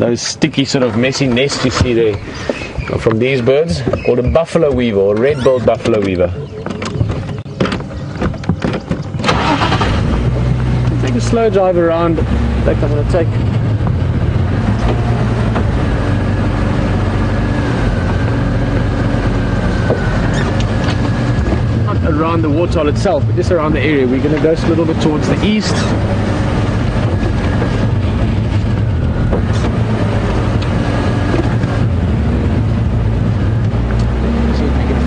those sticky sort of messy nests you see there are from these birds, called a buffalo weaver or red-billed buffalo weaver. Take a slow drive around. In fact, I'm going to take not around the waterhole itself, but just around the area. We're going to go a little bit towards the east.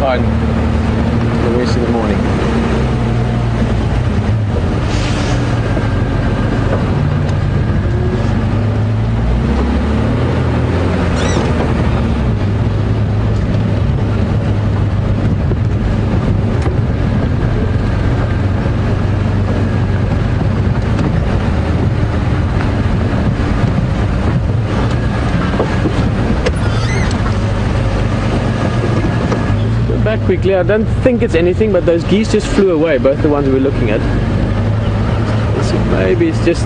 The rest of the morning. Back quickly. I don't think it's anything, but those geese just flew away, both the ones we were looking at. So maybe it's just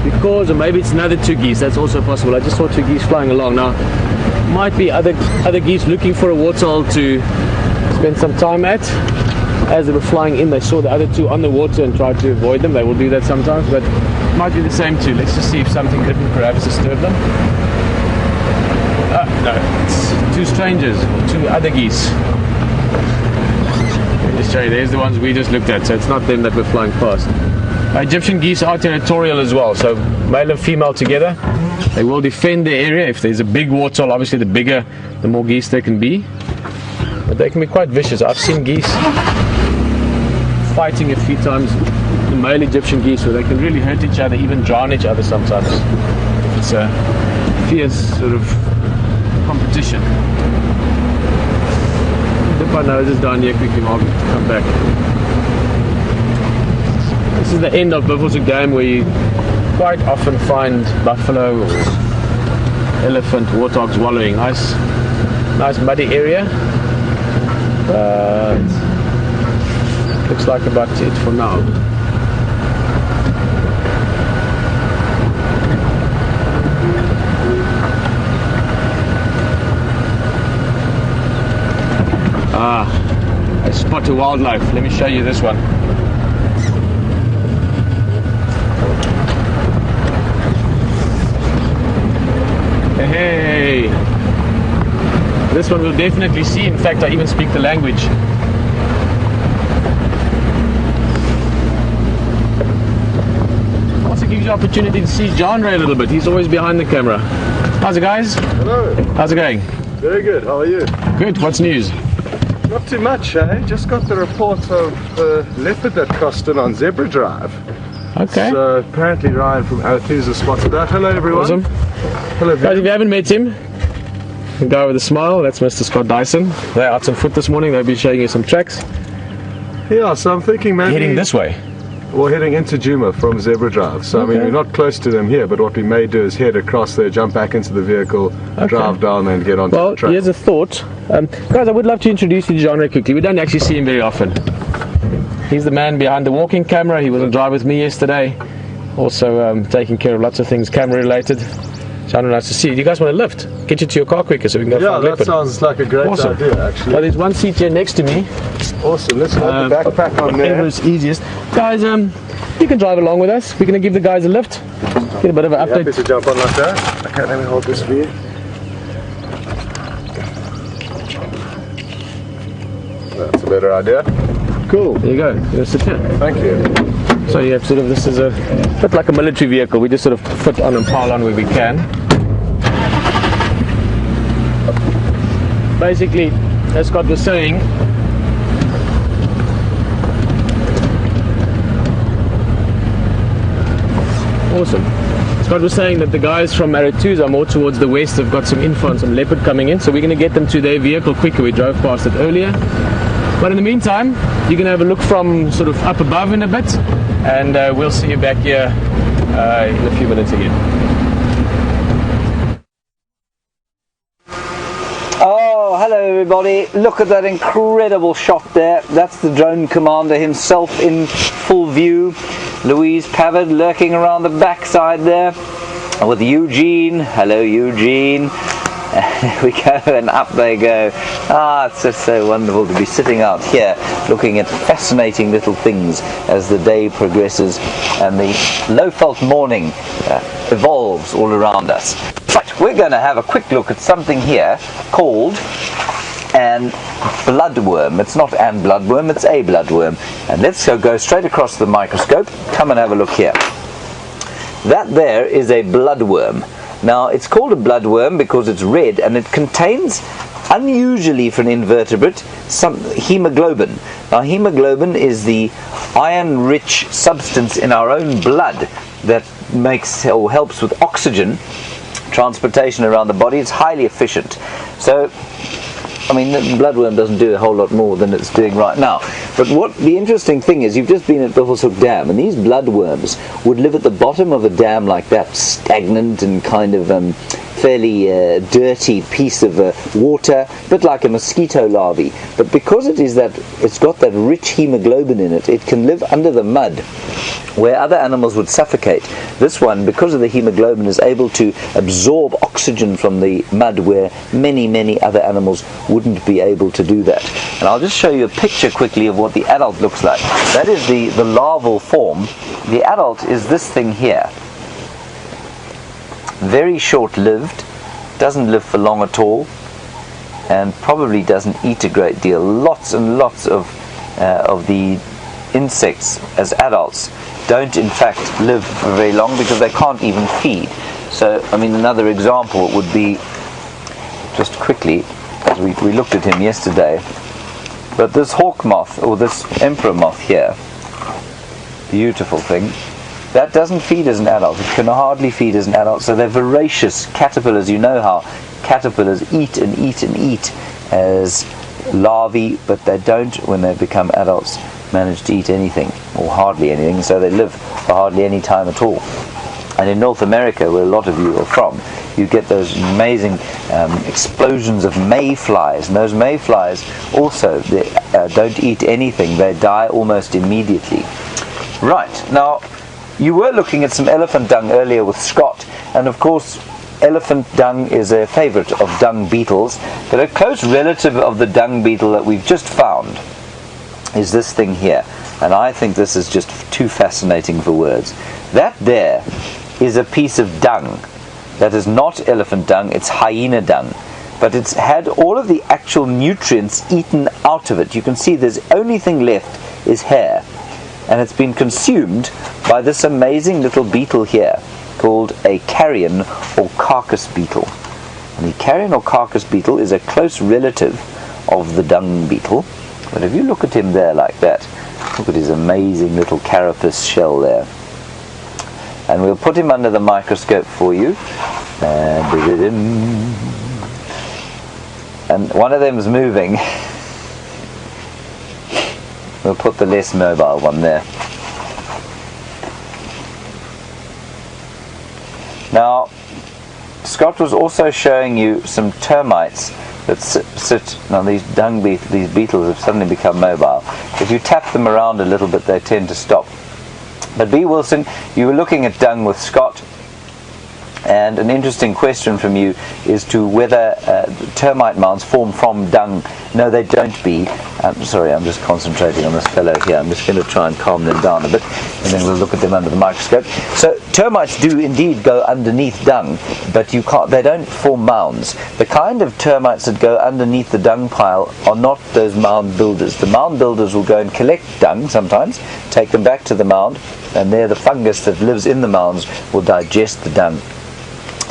because, or maybe it's another two geese. That's also possible. I just saw two geese flying along. Now, might be other geese looking for a waterhole to spend some time at. As they were flying in, they saw the other two on the water and tried to avoid them. They will do that sometimes, but it might be the same too. Let's just see if something didn't perhaps disturb them. No, it's two strangers, or two other geese. Let me just show you, there's the ones we just looked at, so it's not them that we're flying past. Egyptian geese are territorial as well, so male and female together. They will defend the area. If there's a big waterhole, obviously the bigger, the more geese there can be. But they can be quite vicious. I've seen geese fighting a few times, the male Egyptian geese, where they can really hurt each other, even drown each other sometimes. It's a fierce sort of competition. Dip our noses down here quickly while we come back. This is the end of Buffelshoek Dam, where you quite often find buffalo or elephant, warthogs wallowing. Nice muddy area. But looks like about it for now. A spot of wildlife. Let me show you this one. Hey! This one we'll definitely see. In fact, I even speak the language. Also gives you opportunity to see John Ray a little bit. He's always behind the camera. How's it, guys? Hello. How's it going? Very good. How are you? Good. What's news? Not too much, eh? Just got the report of a leopard that crossed in on Zebra Drive. Okay. So apparently Ryan from Arathusa spotted that. Hello everyone. Awesome. Hello. Guys, if you haven't met him, the guy with a smile, that's Mr. Scott Dyson. They're out on foot this morning. They'll be showing you some tracks. Yeah, so I'm thinking maybe... Heading this way. We're heading into Djuma from Zebra Drive. So Okay. I mean, we're not close to them here, but what we may do is head across there, jump back into the vehicle, drive down and get onto the track. Well, here's a thought. Guys, I would love to introduce you to John Ray quickly. We don't actually see him very often. He's the man behind the walking camera. He was on drive with me yesterday. Also taking care of lots of things camera related. John, nice to see you. Do you guys want to lift? Get you to your car quicker so we can go find Yeah, that leopard. sounds like a great idea, actually. Well, there's one seat here next to me. Awesome. Let's load the backpack on there. It's easiest. Guys, you can drive along with us. We're going to give the guys a lift. Get a bit of an update. Happy to jump on like that. Okay, let me hold this for you. That's a better idea. Cool. There you go. You're going to sit here. Thank you. So you have sort of, this is a bit like a military vehicle. We just sort of fit on and pile on where we can. Basically, as Scott was saying, awesome. Scott was saying that the guys from Arathusa, more towards the west, have got some info on some leopard coming in, so we're going to get them to their vehicle quicker. We drove past it earlier. But in the meantime, you can have a look from sort of up above in a bit, and we'll see you back here in a few minutes again. Oh, hello everybody. Look at that incredible shot there. That's the drone commander himself in full view. Louise Pavard lurking around the backside there. with Eugene. Hello, Eugene. There we go, and up they go. It's just so wonderful to be sitting out here looking at fascinating little things as the day progresses and the low-felt morning evolves all around us. Right, we're going to have a quick look at something here called an bloodworm. It's not an bloodworm, it's a bloodworm. And let's go straight across the microscope. Come and have a look here. That there is a bloodworm. Now, it's called a bloodworm because it's red and it contains, unusually for an invertebrate, some hemoglobin. Now, hemoglobin is the iron-rich substance in our own blood that makes or helps with oxygen transportation around the body. It's highly efficient. So, I mean, the bloodworm doesn't do a whole lot more than it's doing right now. But what the interesting thing is, you've just been at Buffelshoek Dam, and these bloodworms would live at the bottom of a dam like that, stagnant and kind of fairly dirty piece of water, a bit like a mosquito larvae. But because it's got that rich hemoglobin in it, it can live under the mud, where other animals would suffocate. This one, because of the hemoglobin, is able to absorb oxygen from the mud, where many other animals wouldn't be able to do that. And I'll just show you a picture quickly of what the adult looks like. That is the larval form. The adult is this thing here. Very short-lived, doesn't live for long at all, and probably doesn't eat a great deal. Lots and lots of the insects as adults don't in fact live for very long because they can't even feed. So, I mean, another example would be, just quickly, as we looked at him yesterday, but this hawk moth, or this emperor moth here, beautiful thing, that doesn't feed as an adult. It can hardly feed as an adult, so they're voracious caterpillars. You know how caterpillars eat and eat and eat as larvae, but they don't, when they become adults, manage to eat anything, or hardly anything, so they live for hardly any time at all. And in North America, where a lot of you are from, you get those amazing explosions of mayflies, and those mayflies also don't eat anything. They die almost immediately. Right, now you were looking at some elephant dung earlier with Scott, and of course elephant dung is a favorite of dung beetles, but a close relative of the dung beetle that we've just found is this thing here, and I think this is just too fascinating for words. That there is a piece of dung that is not elephant dung, it's hyena dung, but it's had all of the actual nutrients eaten out of it. You can see there's only thing left is hair, and it's been consumed by this amazing little beetle here called a carrion or carcass beetle. And the carrion or carcass beetle is a close relative of the dung beetle, but if you look at him there like that, look at his amazing little carapace shell there. And we'll put him under the microscope for you. And one of them's moving. We'll put the less mobile one there. Now, Scott was also showing you some termites that sit. Now these these beetles have suddenly become mobile. If you tap them around a little bit, they tend to stop. But B. Wilson, you were looking at dung with Scott, and an interesting question from you is to whether termite mounds form from dung. No, they don't be. Sorry, I'm just concentrating on this fellow here. I'm just going to try and calm them down a bit, and then we'll look at them under the microscope. So termites do indeed go underneath dung, but you can't. They don't form mounds. The kind of termites that go underneath the dung pile are not those mound builders. The mound builders will go and collect dung sometimes, take them back to the mound, and there the fungus that lives in the mounds will digest the dung.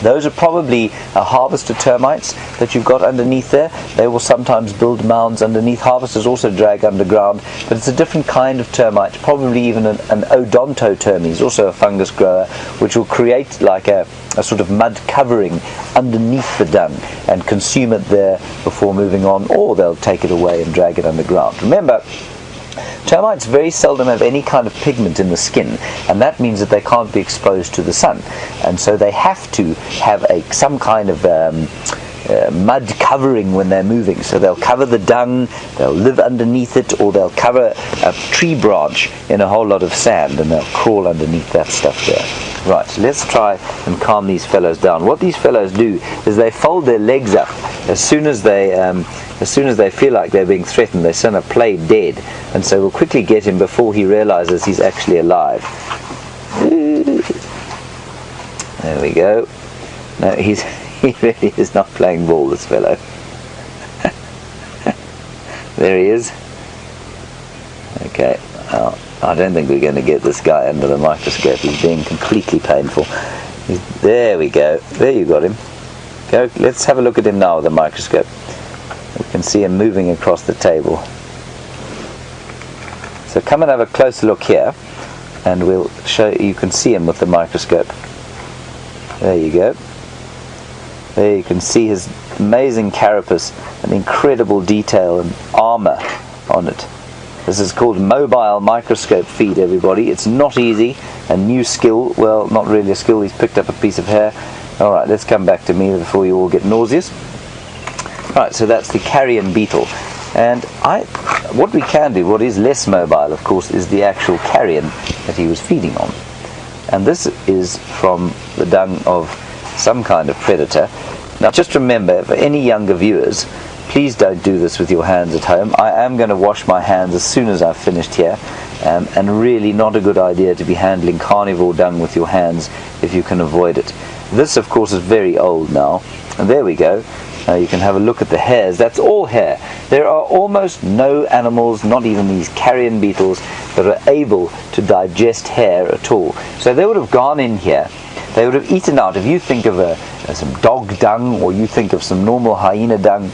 Those are probably harvester termites that you've got underneath there. They will sometimes build mounds underneath. Harvesters also drag underground, but it's a different kind of termite, probably even an odontotermes, also a fungus grower, which will create like a sort of mud covering underneath the dung and consume it there before moving on, or they'll take it away and drag it underground. Remember, termites very seldom have any kind of pigment in the skin, and that means that they can't be exposed to the sun, and so they have to have some kind of mud covering when they're moving. So they'll cover the dung, they'll live underneath it, or they'll cover a tree branch in a whole lot of sand and they'll crawl underneath that stuff there. Right, let's try and calm these fellows down. What these fellows do is they fold their legs up as soon as they feel like they're being threatened. They sort of play dead, and so we'll quickly get him before he realizes he's actually alive. There we go. No, he really is not playing ball, this fellow. There he is. Okay, well, I don't think we're going to get this guy under the microscope. He's being completely painful. There we go. There, you got him. Go. Let's have a look at him now with the microscope. We can see him moving across the table. So come and have a closer look here, and we'll show you can see him with the microscope. There you go. There you can see his amazing carapace and incredible detail and armor on it. This is called mobile microscope feed, everybody. It's not easy, a new skill. Well, not really a skill. He's picked up a piece of hair. Alright, let's come back to me before you all get nauseous. Right, so that's the carrion beetle. And what we can do, what is less mobile, of course, is the actual carrion that he was feeding on. And this is from the dung of some kind of predator. Now, just remember, for any younger viewers, please don't do this with your hands at home. I am going to wash my hands as soon as I've finished here, and really not a good idea to be handling carnivore dung with your hands if you can avoid it. This, of course, is very old now, and there we go. You can have a look at the hairs. That's all hair. There are almost no animals, not even these carrion beetles, that are able to digest hair at all. So they would have gone in here, they would have eaten out. If you think of some dog dung, or you think of some normal hyena dung,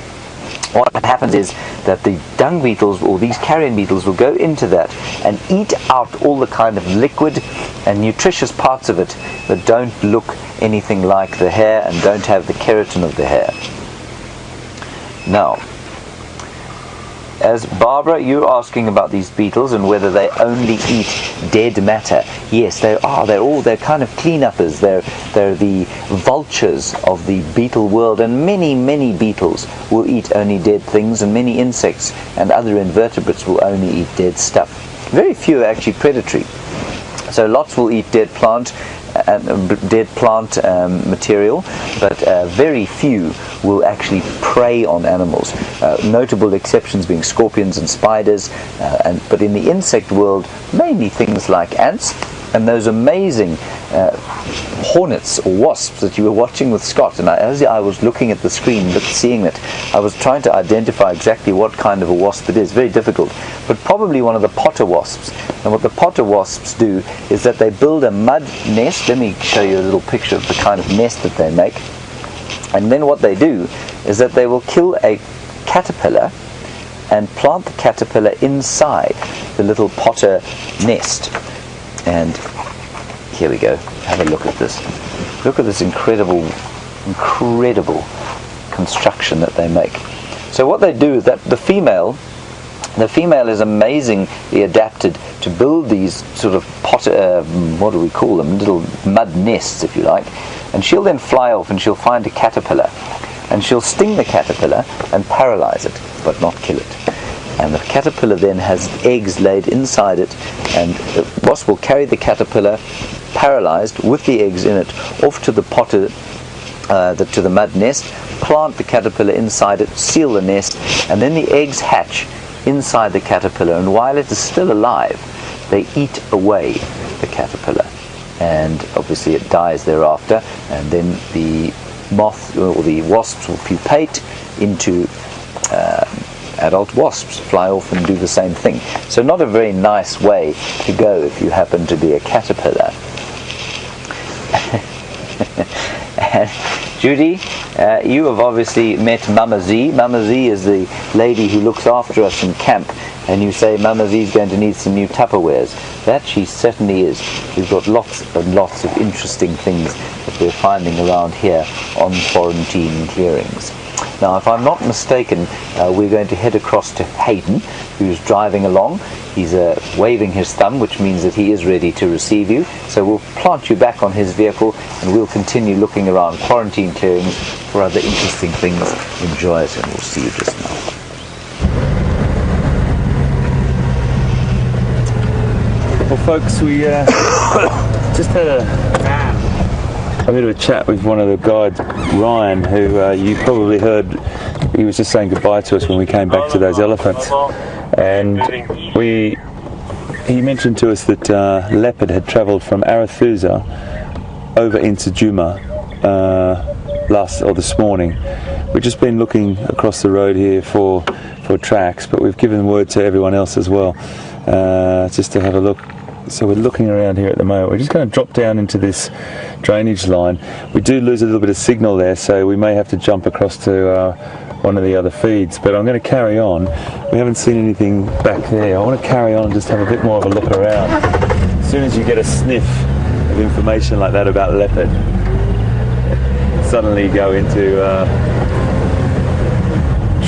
what happens is that the dung beetles, or these carrion beetles, will go into that and eat out all the kind of liquid and nutritious parts of it that don't look anything like the hair and don't have the keratin of the hair. Now, as Barbara, you're asking about these beetles and whether they only eat dead matter. Yes, they are. They're kind of cleanuppers. They're the vultures of the beetle world, and many beetles will eat only dead things, and many insects and other invertebrates will only eat dead stuff. Very few are actually predatory. So lots will eat dead plant material, but very few will actually prey on animals. Notable exceptions being scorpions and spiders, but in the insect world, mainly things like ants and those amazing hornets or wasps that you were watching with Scott. And as I was looking at the screen, seeing it, I was trying to identify exactly what kind of a wasp it is. Very difficult, but probably one of the potter wasps. And what the potter wasps do is that they build a mud nest. Let me show you a little picture of the kind of nest that they make. And then what they do is that they will kill a caterpillar and plant the caterpillar inside the little potter nest. And here we go. Have a look at this. Look at this incredible construction that they make. So what they do is that the female is amazingly adapted to build these sort of potter, what do we call them? Little mud nests, if you like. And she'll then fly off and she'll find a caterpillar. And she'll sting the caterpillar and paralyze it, but not kill it. And the caterpillar then has eggs laid inside it, and the wasp will carry the caterpillar paralyzed with the eggs in it off to the potter, to the mud nest, plant the caterpillar inside it, seal the nest, and then the eggs hatch inside the caterpillar, and while it is still alive, they eat away the caterpillar, and obviously it dies thereafter, and then the moth or the wasps will pupate into adult wasps, fly off and do the same thing. So not a very nice way to go if you happen to be a caterpillar. And Judy, you have obviously met Mama Z. Mama Z is the lady who looks after us in camp, and you say Mama Z is going to need some new Tupperwares. That she certainly is. We've got lots and lots of interesting things that we're finding around here on quarantine clearings. Now, if I'm not mistaken, we're going to head across to Hayden, who's driving along. He's waving his thumb, which means that he is ready to receive you. So we'll plant you back on his vehicle, and we'll continue looking around quarantine clearings for other interesting things. Enjoy it, and we'll see you just now. Well, folks, we just had a bit of a chat with one of the guides, Ryan, who you probably heard. He was just saying goodbye to us when we came back to those elephants, and he mentioned to us that leopard had travelled from Arathusa over into Djuma this morning. We've just been looking across the road here for tracks, but we've given word to everyone else as well, just to have a look. So we're looking around here at the moment. We're just going to drop down into this drainage line. We do lose a little bit of signal there, so we may have to jump across to one of the other feeds, but I'm going to carry on. We haven't seen anything back there. I want to carry on and just have a bit more of a look around. As soon as you get a sniff of information like that about leopard, suddenly go into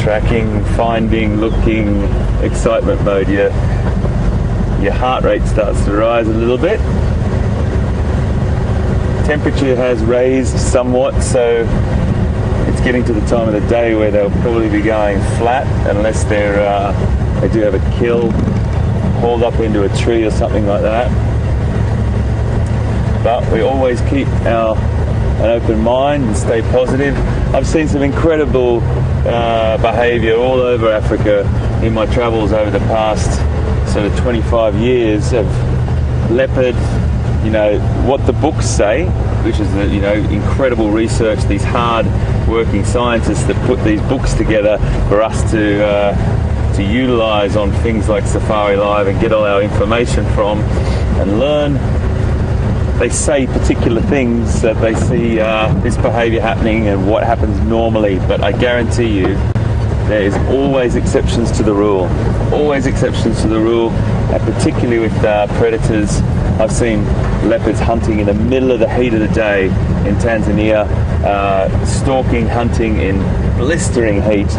tracking, finding, looking, excitement mode. Your heart rate starts to rise a little bit. Temperature has raised somewhat, so it's getting to the time of the day where they'll probably be going flat, unless they do have a kill hauled up into a tree or something like that. But we always keep an open mind and stay positive. I've seen some incredible behaviour all over Africa in my travels over the past sort of 25 years of leopard. What the books say, which is incredible research, these hard working scientists that put these books together for us to utilize on things like Safari Live and get all our information from and learn. They say particular things that they see this behavior happening and what happens normally, but I guarantee you there is always exceptions to the rule. Always exceptions to the rule, and particularly with predators. I've seen leopards hunting in the middle of the heat of the day in Tanzania, stalking, hunting in blistering heat,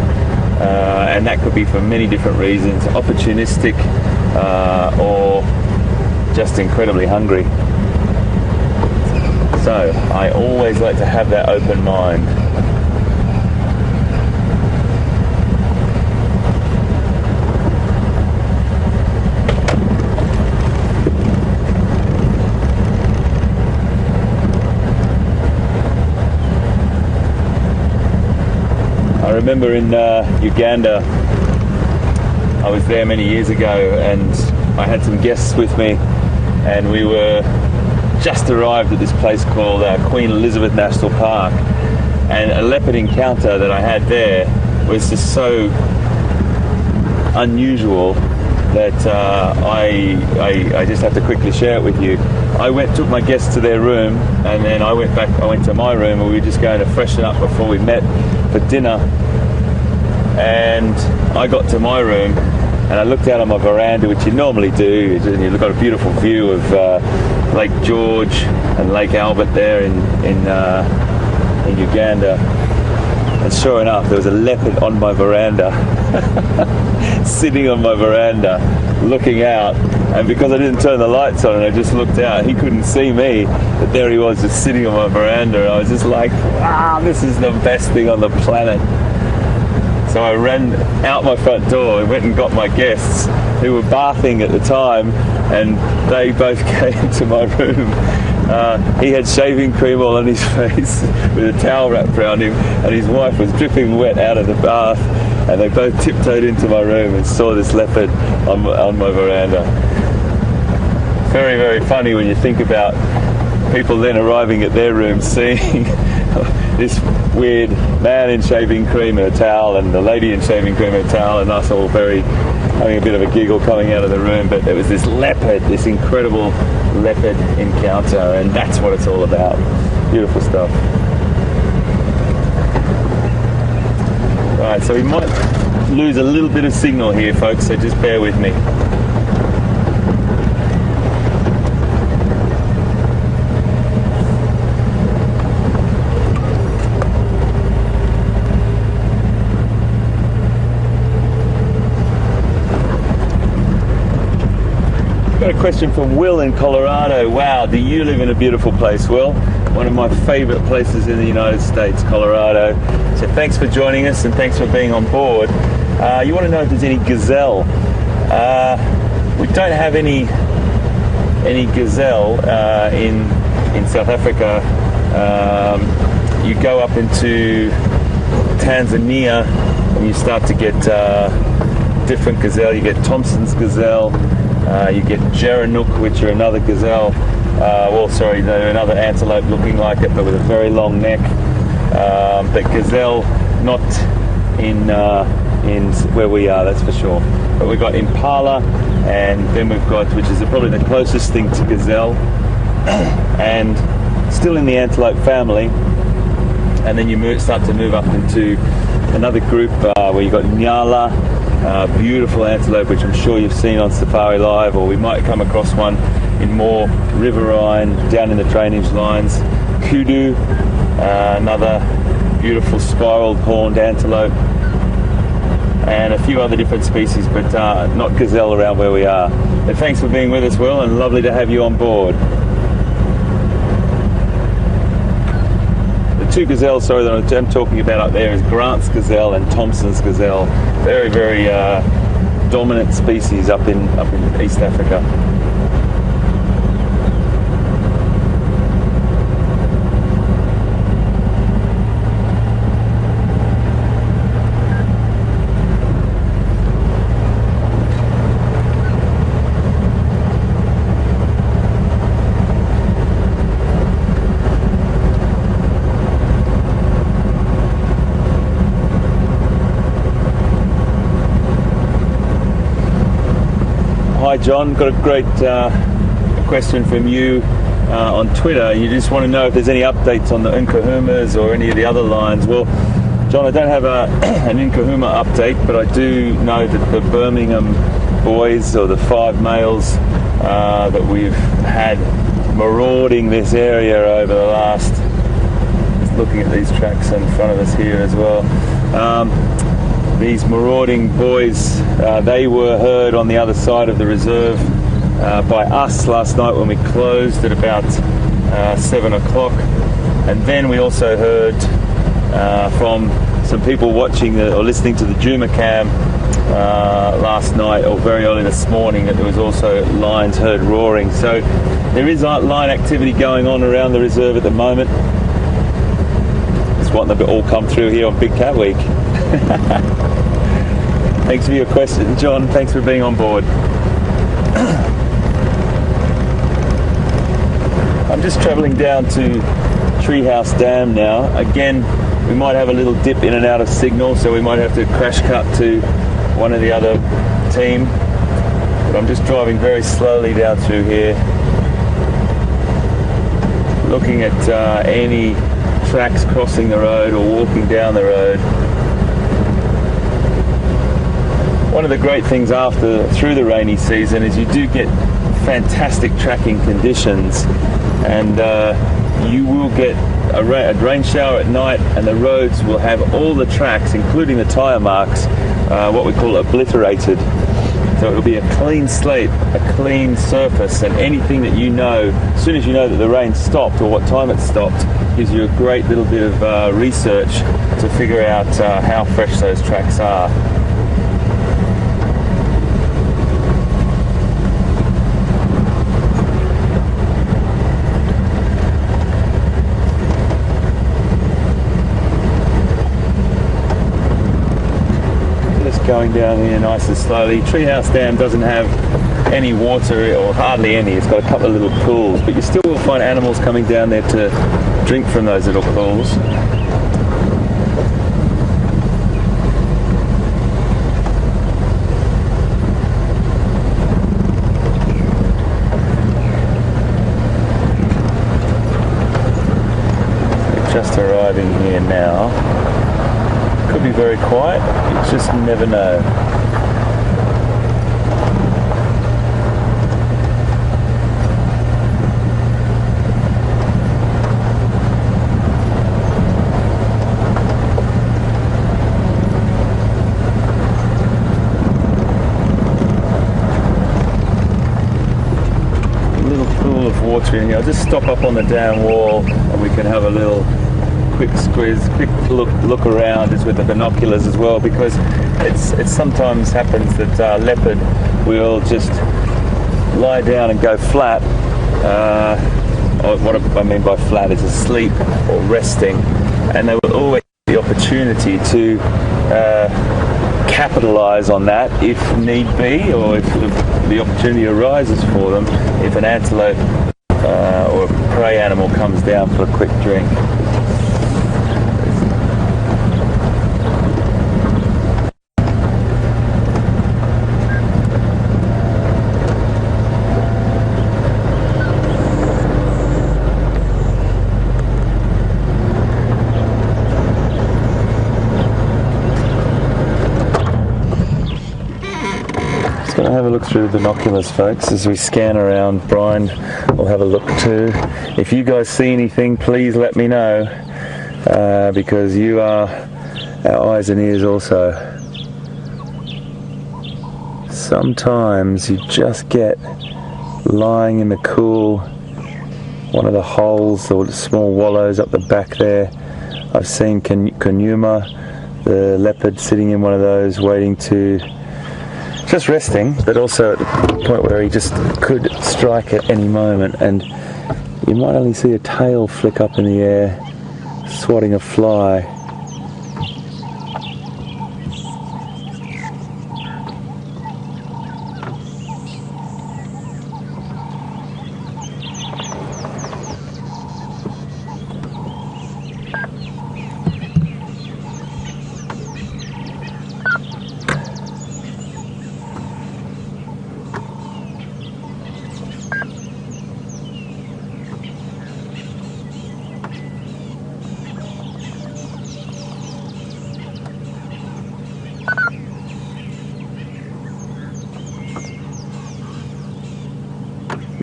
and that could be for many different reasons, opportunistic or just incredibly hungry. So I always like to have that open mind. I remember in Uganda, I was there many years ago, and I had some guests with me, and we were just arrived at this place called Queen Elizabeth National Park, and a leopard encounter that I had there was just so unusual that I just have to quickly share it with you. I took my guests to their room, and then I went to my room, and we were just going to freshen up before we met for dinner. And I got to my room, and I looked out on my veranda, which you normally do, and you've got a beautiful view of Lake George and Lake Albert there in Uganda. And sure enough, there was a leopard on my veranda, sitting on my veranda, looking out. And because I didn't turn the lights on and I just looked out, he couldn't see me, but there he was just sitting on my veranda. And I was just like, wow, this is the best thing on the planet. So I ran out my front door and went and got my guests, who were bathing at the time, and they both came to my room. He had shaving cream all on his face with a towel wrapped around him, and his wife was dripping wet out of the bath, and they both tiptoed into my room and saw this leopard on my veranda. Very, very funny when you think about people then arriving at their room, seeing this weird man in shaving cream and a towel, and the lady in shaving cream and a towel, and us all having a bit of a giggle coming out of the room. But there was this leopard, this incredible leopard encounter, and that's what it's all about. Beautiful stuff. Right, so we might lose a little bit of signal here, folks, so just bear with me. got a question from Will in Colorado. Wow, do you live in a beautiful place, Will? One of my favorite places in the United States, Colorado. So thanks for joining us and thanks for being on board. You want to know if there's any gazelle. We don't have any gazelle in South Africa. You go up into Tanzania and you start to get different gazelle. You get Thompson's gazelle, you get Gerenuk, which are another gazelle. They're another antelope looking like it, but with a very long neck. But gazelle, not in where we are, that's for sure. But we've got impala, and then we've got, which is probably the closest thing to gazelle, and still in the antelope family. And then you start to move up into another group where you've got Nyala, beautiful antelope, which I'm sure you've seen on Safari Live, or we might come across one in more riverine, down in the drainage lines. Kudu, another beautiful spiraled horned antelope, and a few other different species, but not gazelle around where we are. But thanks for being with us, Will, and lovely to have you on board. The two gazelles, that I'm talking about up there is Grant's gazelle and Thompson's gazelle. Very, very dominant species up in East Africa. Hi John, got a great question from you on Twitter. You just want to know if there's any updates on the Nkuhumas or any of the other lines. Well, John, I don't have an Nkuhuma update, but I do know that the Birmingham boys, or the 5 males that we've had marauding this area over the last, just looking at these tracks in front of us here as well, these marauding boys, they were heard on the other side of the reserve by us last night when we closed at about 7 o'clock. And then we also heard from some people watching or listening to the Djuma cam last night, or very early this morning, that there was also lions heard roaring. So there is lion activity going on around the reserve at the moment. Just wanting them to all come through here on Big Cat Week. Thanks for your question, John. Thanks for being on board. I'm just travelling down to Treehouse Dam now. Again, we might have a little dip in and out of signal, so we might have to crash cut to one of the other team. But I'm just driving very slowly down through here, looking at any tracks crossing the road or walking down the road. One of the great things through the rainy season is you do get fantastic tracking conditions, and you will get a rain shower at night, and the roads will have all the tracks, including the tyre marks, what we call obliterated. So it'll be a clean slate, a clean surface, and anything that you know, as soon as you know that the rain stopped or what time it stopped, gives you a great little bit of research to figure out how fresh those tracks are. Going down here nice and slowly. Treehouse Dam doesn't have any water, or hardly any. It's got a couple of little pools, but you still will find animals coming down there to drink from those little pools. We're just arriving here now. Could be very quiet, you just never know. between here. I'll just stop up on the down wall and we can have a little quick squeeze, quick look around just with the binoculars as well, because it sometimes happens that leopard will just lie down and go flat. What I mean by flat is asleep or resting, and they will always have the opportunity to capitalize on that if need be, or if the opportunity arises for them, if an antelope or a prey animal comes down for a quick drink. Have a look through the binoculars, folks, as we scan around. Brian will have a look too. If you guys see anything, please let me know, because you are our eyes and ears also. Sometimes you just get lying in the cool, one of the holes or the small wallows up the back there. I've seen Djuma, the leopard, sitting in one of those waiting to just resting, but also at the point where he just could strike at any moment, and you might only see a tail flick up in the air, swatting a fly.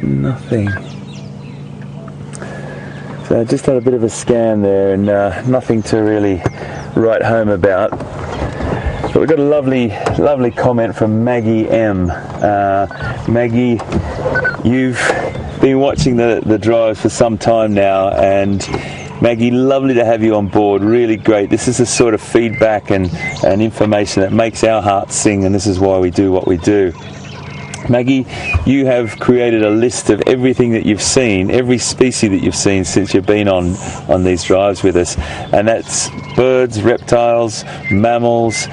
Nothing. So I just had a bit of a scan there, and nothing to really write home about. But we got a lovely comment from Maggie M. Maggie, you've been watching the drives for some time now, and Maggie, lovely to have you on board. Really great. This is the sort of feedback and information that makes our hearts sing, and this is why we do what we do. Maggie, you have created a list of everything that you've seen, every species that you've seen since you've been on these drives with us, and that's birds, reptiles, mammals,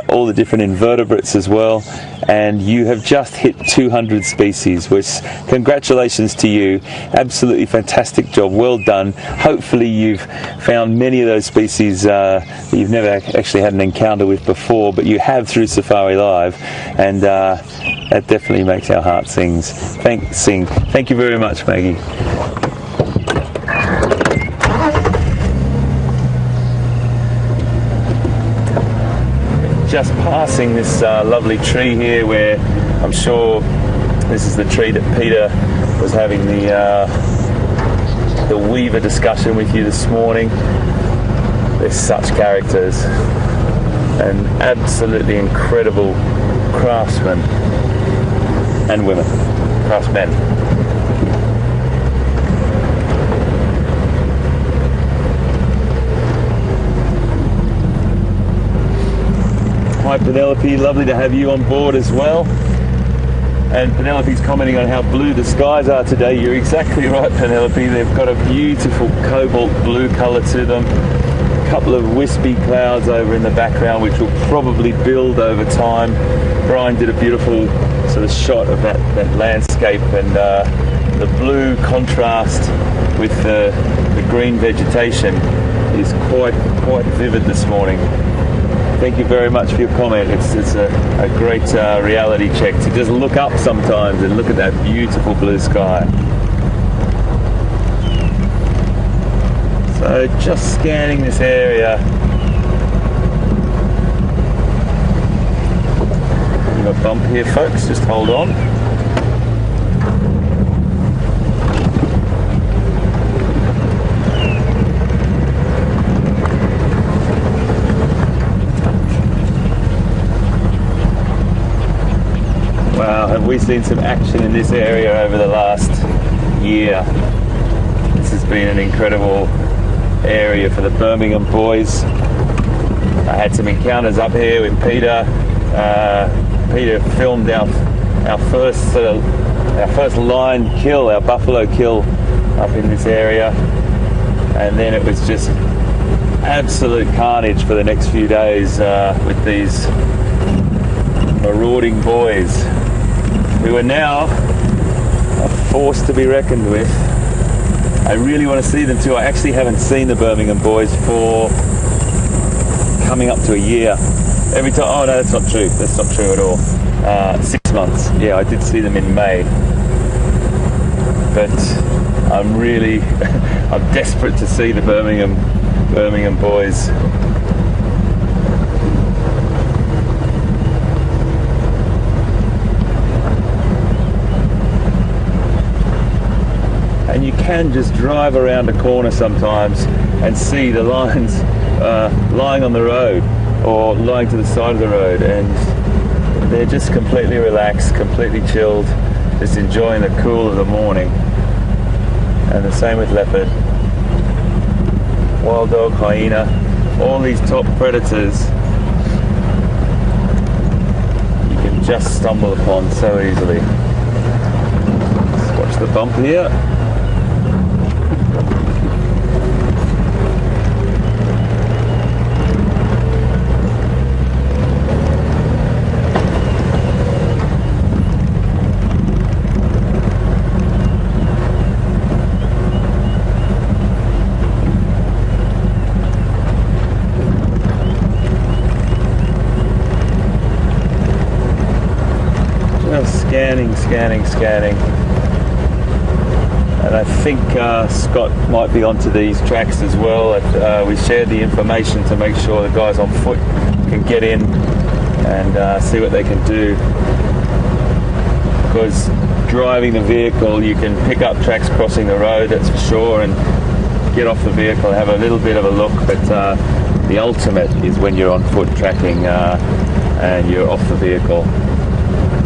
all the different invertebrates as well, and you have just hit 200 species, which, congratulations to you. Absolutely fantastic job, well done. Hopefully you've found many of those species that you've never actually had an encounter with before, but you have through Safari Live, and that definitely makes our heart sing. Thank you very much, Maggie. Just passing this lovely tree here, where I'm sure this is the tree that Peter was having the weaver discussion with you this morning. They're such characters and absolutely incredible craftsmen and women, craftsmen. Hi Penelope, lovely to have you on board as well. And Penelope's commenting on how blue the skies are today. You're exactly right, Penelope. They've got a beautiful cobalt blue colour to them. A couple of wispy clouds over in the background, which will probably build over time. Brian did a beautiful sort of shot of that landscape, and the blue contrast with the green vegetation is quite vivid this morning. Thank you very much for your comment. It's a great reality check to just look up sometimes and look at that beautiful blue sky. So just scanning this area. We've got a bump here, folks, just hold on. Wow, have we seen some action in this area over the last year. This has been an incredible area for the Birmingham boys. I had some encounters up here with Peter. Peter filmed our first lion kill, our buffalo kill up in this area, and then it was just absolute carnage for the next few days with these marauding boys who are now a force to be reckoned with. I really want to see them too. I actually haven't seen the Birmingham boys for coming up to a year. Every time, oh no, that's not true. That's not true at all. 6 months. Yeah, I did see them in May. But I'm really, I'm desperate to see the Birmingham boys. And you can just drive around a corner sometimes and see the lions lying on the road or lying to the side of the road, and they're just completely relaxed, completely chilled, just enjoying the cool of the morning. And the same with leopard, wild dog, hyena, all these top predators you can just stumble upon so easily. Let's watch the bump here. Scanning, and I think Scott might be onto these tracks as well. We shared the information to make sure the guys on foot can get in and see what they can do, because driving the vehicle you can pick up tracks crossing the road, that's for sure, and get off the vehicle and have a little bit of a look, but the ultimate is when you're on foot tracking and you're off the vehicle.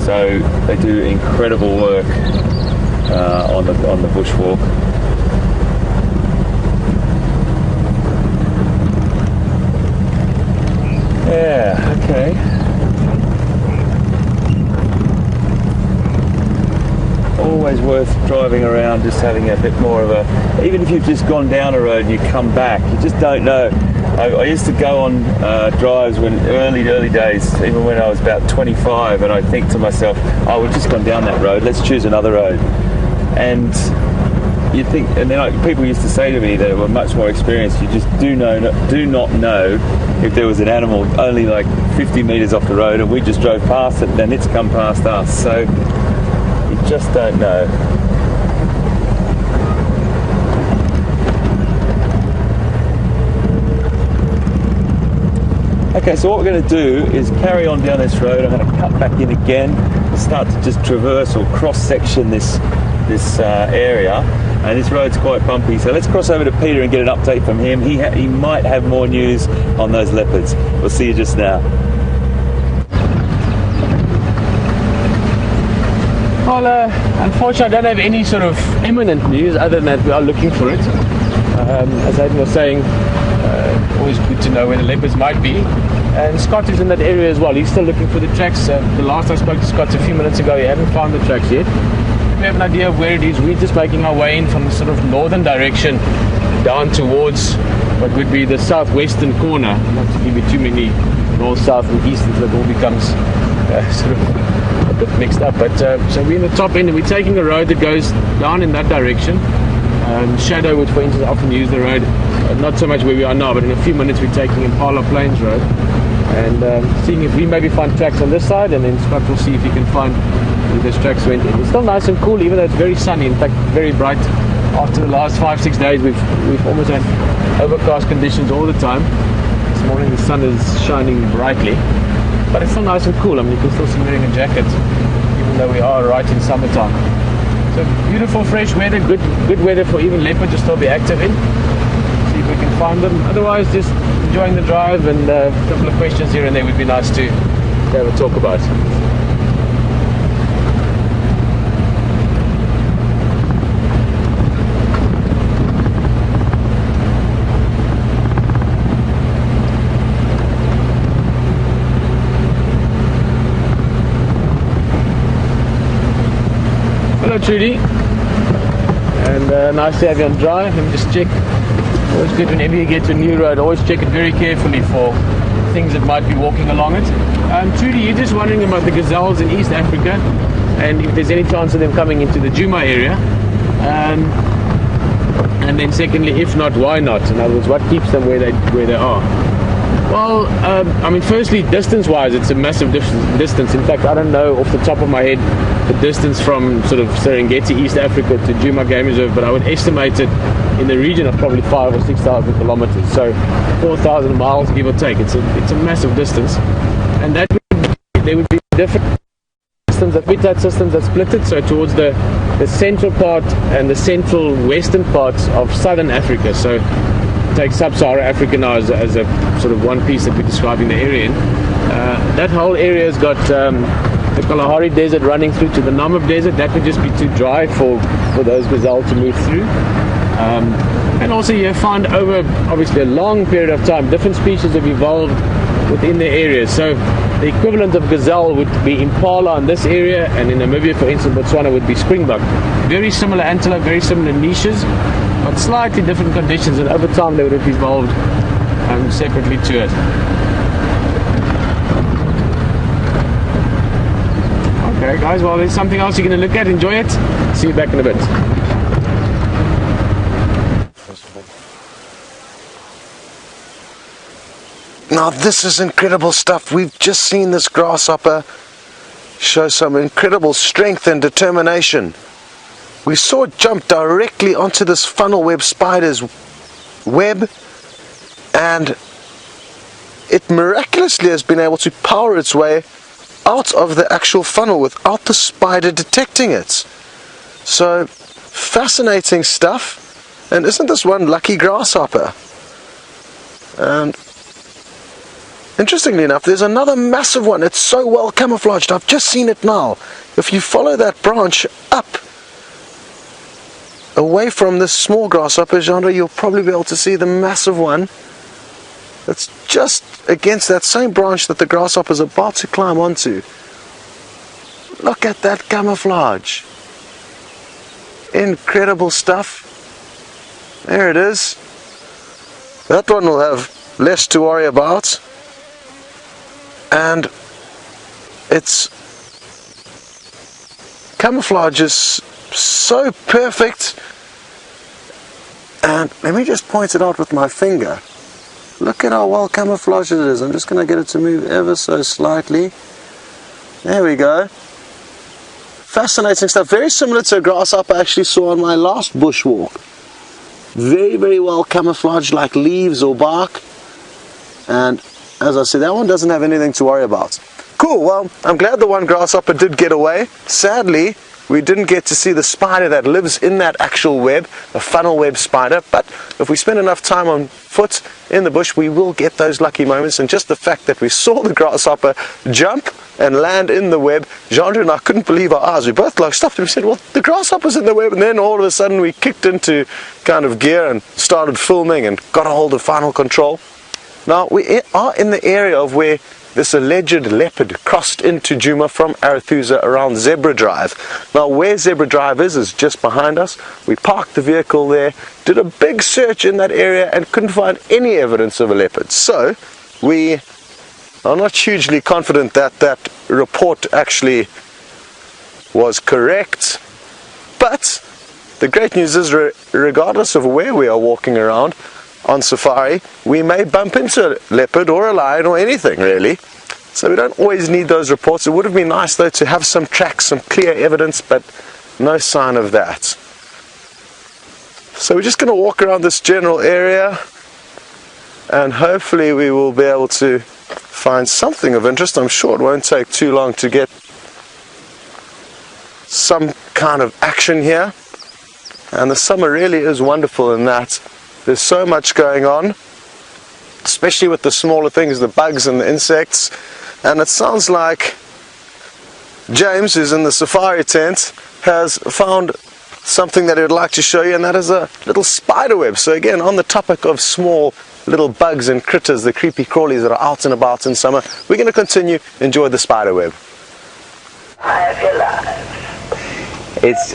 So they do incredible work on the bushwalk. Yeah, okay. Always worth driving around, just having a bit more of a, even if you've just gone down a road and you come back, you just don't know. I used to go on drives when early days, even when I was about 25, and I'd think to myself, oh, we've just gone down that road, let's choose another road. And you think, and then people used to say to me that were much more experienced, you just do not know if there was an animal only like 50 metres off the road and we just drove past it, then it's come past us. So you just don't know. Okay, so what we're going to do is carry on down this road. I'm going to cut back in again, start to just traverse or cross-section this area, and this road's quite bumpy. So let's cross over to Peter and get an update from him. He might have more news on those leopards. We'll see you just now. Well, unfortunately, I don't have any sort of imminent news other than that we are looking for it. As Aidan was saying, always good to know where the leopards might be. And Scott is in that area as well. He's still looking for the tracks. The last I spoke to Scott a few minutes ago, he hadn't found the tracks yet. We have an idea of where it is. We're just making our way in from the sort of northern direction down towards what would be the southwestern corner. Not to give you too many north, south and east until it all becomes sort of a bit mixed up. But so we're in the top end and we're taking a road that goes down in that direction. Shadow would, for instance, often use the road, not so much where we are now, but in a few minutes we're taking Impala Plains Road and seeing if we maybe find tracks on this side, and then Scott will see if he can find where those tracks went in. It's still nice and cool, even though it's very sunny, in fact very bright. After the last 5-6 days we've almost had overcast conditions all the time. This morning the sun is shining brightly, but it's still nice and cool. I mean, you can still see me wearing a jacket even though we are right in summertime. So beautiful fresh weather, good weather for even leopard to still be active in. See if we can find them. Otherwise, just enjoying the drive, and a couple of questions here and there would be nice to have a talk about. Trudy. And nice to have you on drive. Let me just check. Always good whenever you get to a new road, always check it very carefully for things that might be walking along it. Trudy, you're just wondering about the gazelles in East Africa and if there's any chance of them coming into the Djuma area. And then secondly, if not, why not? In other words, what keeps them where they are? Well, I mean, firstly, distance-wise, it's a massive distance. In fact, I don't know off the top of my head the distance from sort of Serengeti, East Africa to Djuma Game Reserve, but I would estimate it in the region of probably 5,000 or 6,000 kilometers. So 4,000 miles, give or take. It's a massive distance, and that there would be different systems, habitat systems that split it. So towards the central part and the central western parts of southern Africa. So take sub-Saharan Africa now as a sort of one piece that we're describing the area in. That whole area has got the Kalahari Desert running through to the Namib Desert. That would just be too dry for those gazelle to move through. And also you find over obviously a long period of time different species have evolved within the area. So the equivalent of gazelle would be impala in this area, and in Namibia, for instance, Botswana, would be springbok. Very similar antelope, very similar niches, but slightly different conditions, and over time they would have evolved separately to it. Okay guys, well there's something else you're going to look at. Enjoy it. See you back in a bit. Now this is incredible stuff. We've just seen this grasshopper show some incredible strength and determination. We saw it jump directly onto this funnel web spider's web, and it miraculously has been able to power its way out of the actual funnel without the spider detecting it. So fascinating stuff. And isn't this one lucky grasshopper? And interestingly enough, there's another massive one. It's so well camouflaged. I've just seen it now. If you follow that branch up away from this small grasshopper genre, you'll probably be able to see the massive one that's just against that same branch that the grasshopper is about to climb onto. Look at that camouflage. Incredible stuff. There it is. That one will have less to worry about. And its camouflage is so perfect. And let me just point it out with my finger. Look at how well camouflaged it is. I'm just going to get it to move ever so slightly. There we go. Fascinating stuff. Very similar to a grasshopper I actually saw on my last bushwalk. Very, very well camouflaged like leaves or bark. And as I said, that one doesn't have anything to worry about. Cool, well, I'm glad the one grasshopper did get away. Sadly, we didn't get to see the spider that lives in that actual web, the funnel web spider, but if we spend enough time on foot in the bush, we will get those lucky moments. And just the fact that we saw the grasshopper jump and land in the web, Jean and I couldn't believe our eyes. We both like stopped and we said, well, the grasshopper's in the web, and then all of a sudden we kicked into kind of gear and started filming and got a hold of final control. Now, we are in the area of where this alleged leopard crossed into Djuma from Arathusa around Zebra Drive. Now, where Zebra Drive is just behind us. We parked the vehicle there, did a big search in that area and couldn't find any evidence of a leopard. So, we are not hugely confident that that report actually was correct. But the great news is, regardless of where we are walking around on safari, we may bump into a leopard or a lion or anything really. So we don't always need those reports. It would have been nice though to have some tracks, some clear evidence, but no sign of that. So we're just going to walk around this general area and hopefully we will be able to find something of interest. I'm sure it won't take too long to get some kind of action here. And the summer really is wonderful in that there's so much going on, especially with the smaller things, the bugs and the insects. And it sounds like James, who's in the safari tent, has found something that he would like to show you, and that is a little spider web. So again, on the topic of small little bugs and critters, the creepy crawlies that are out and about in summer, we're going to continue enjoy the spider web. It's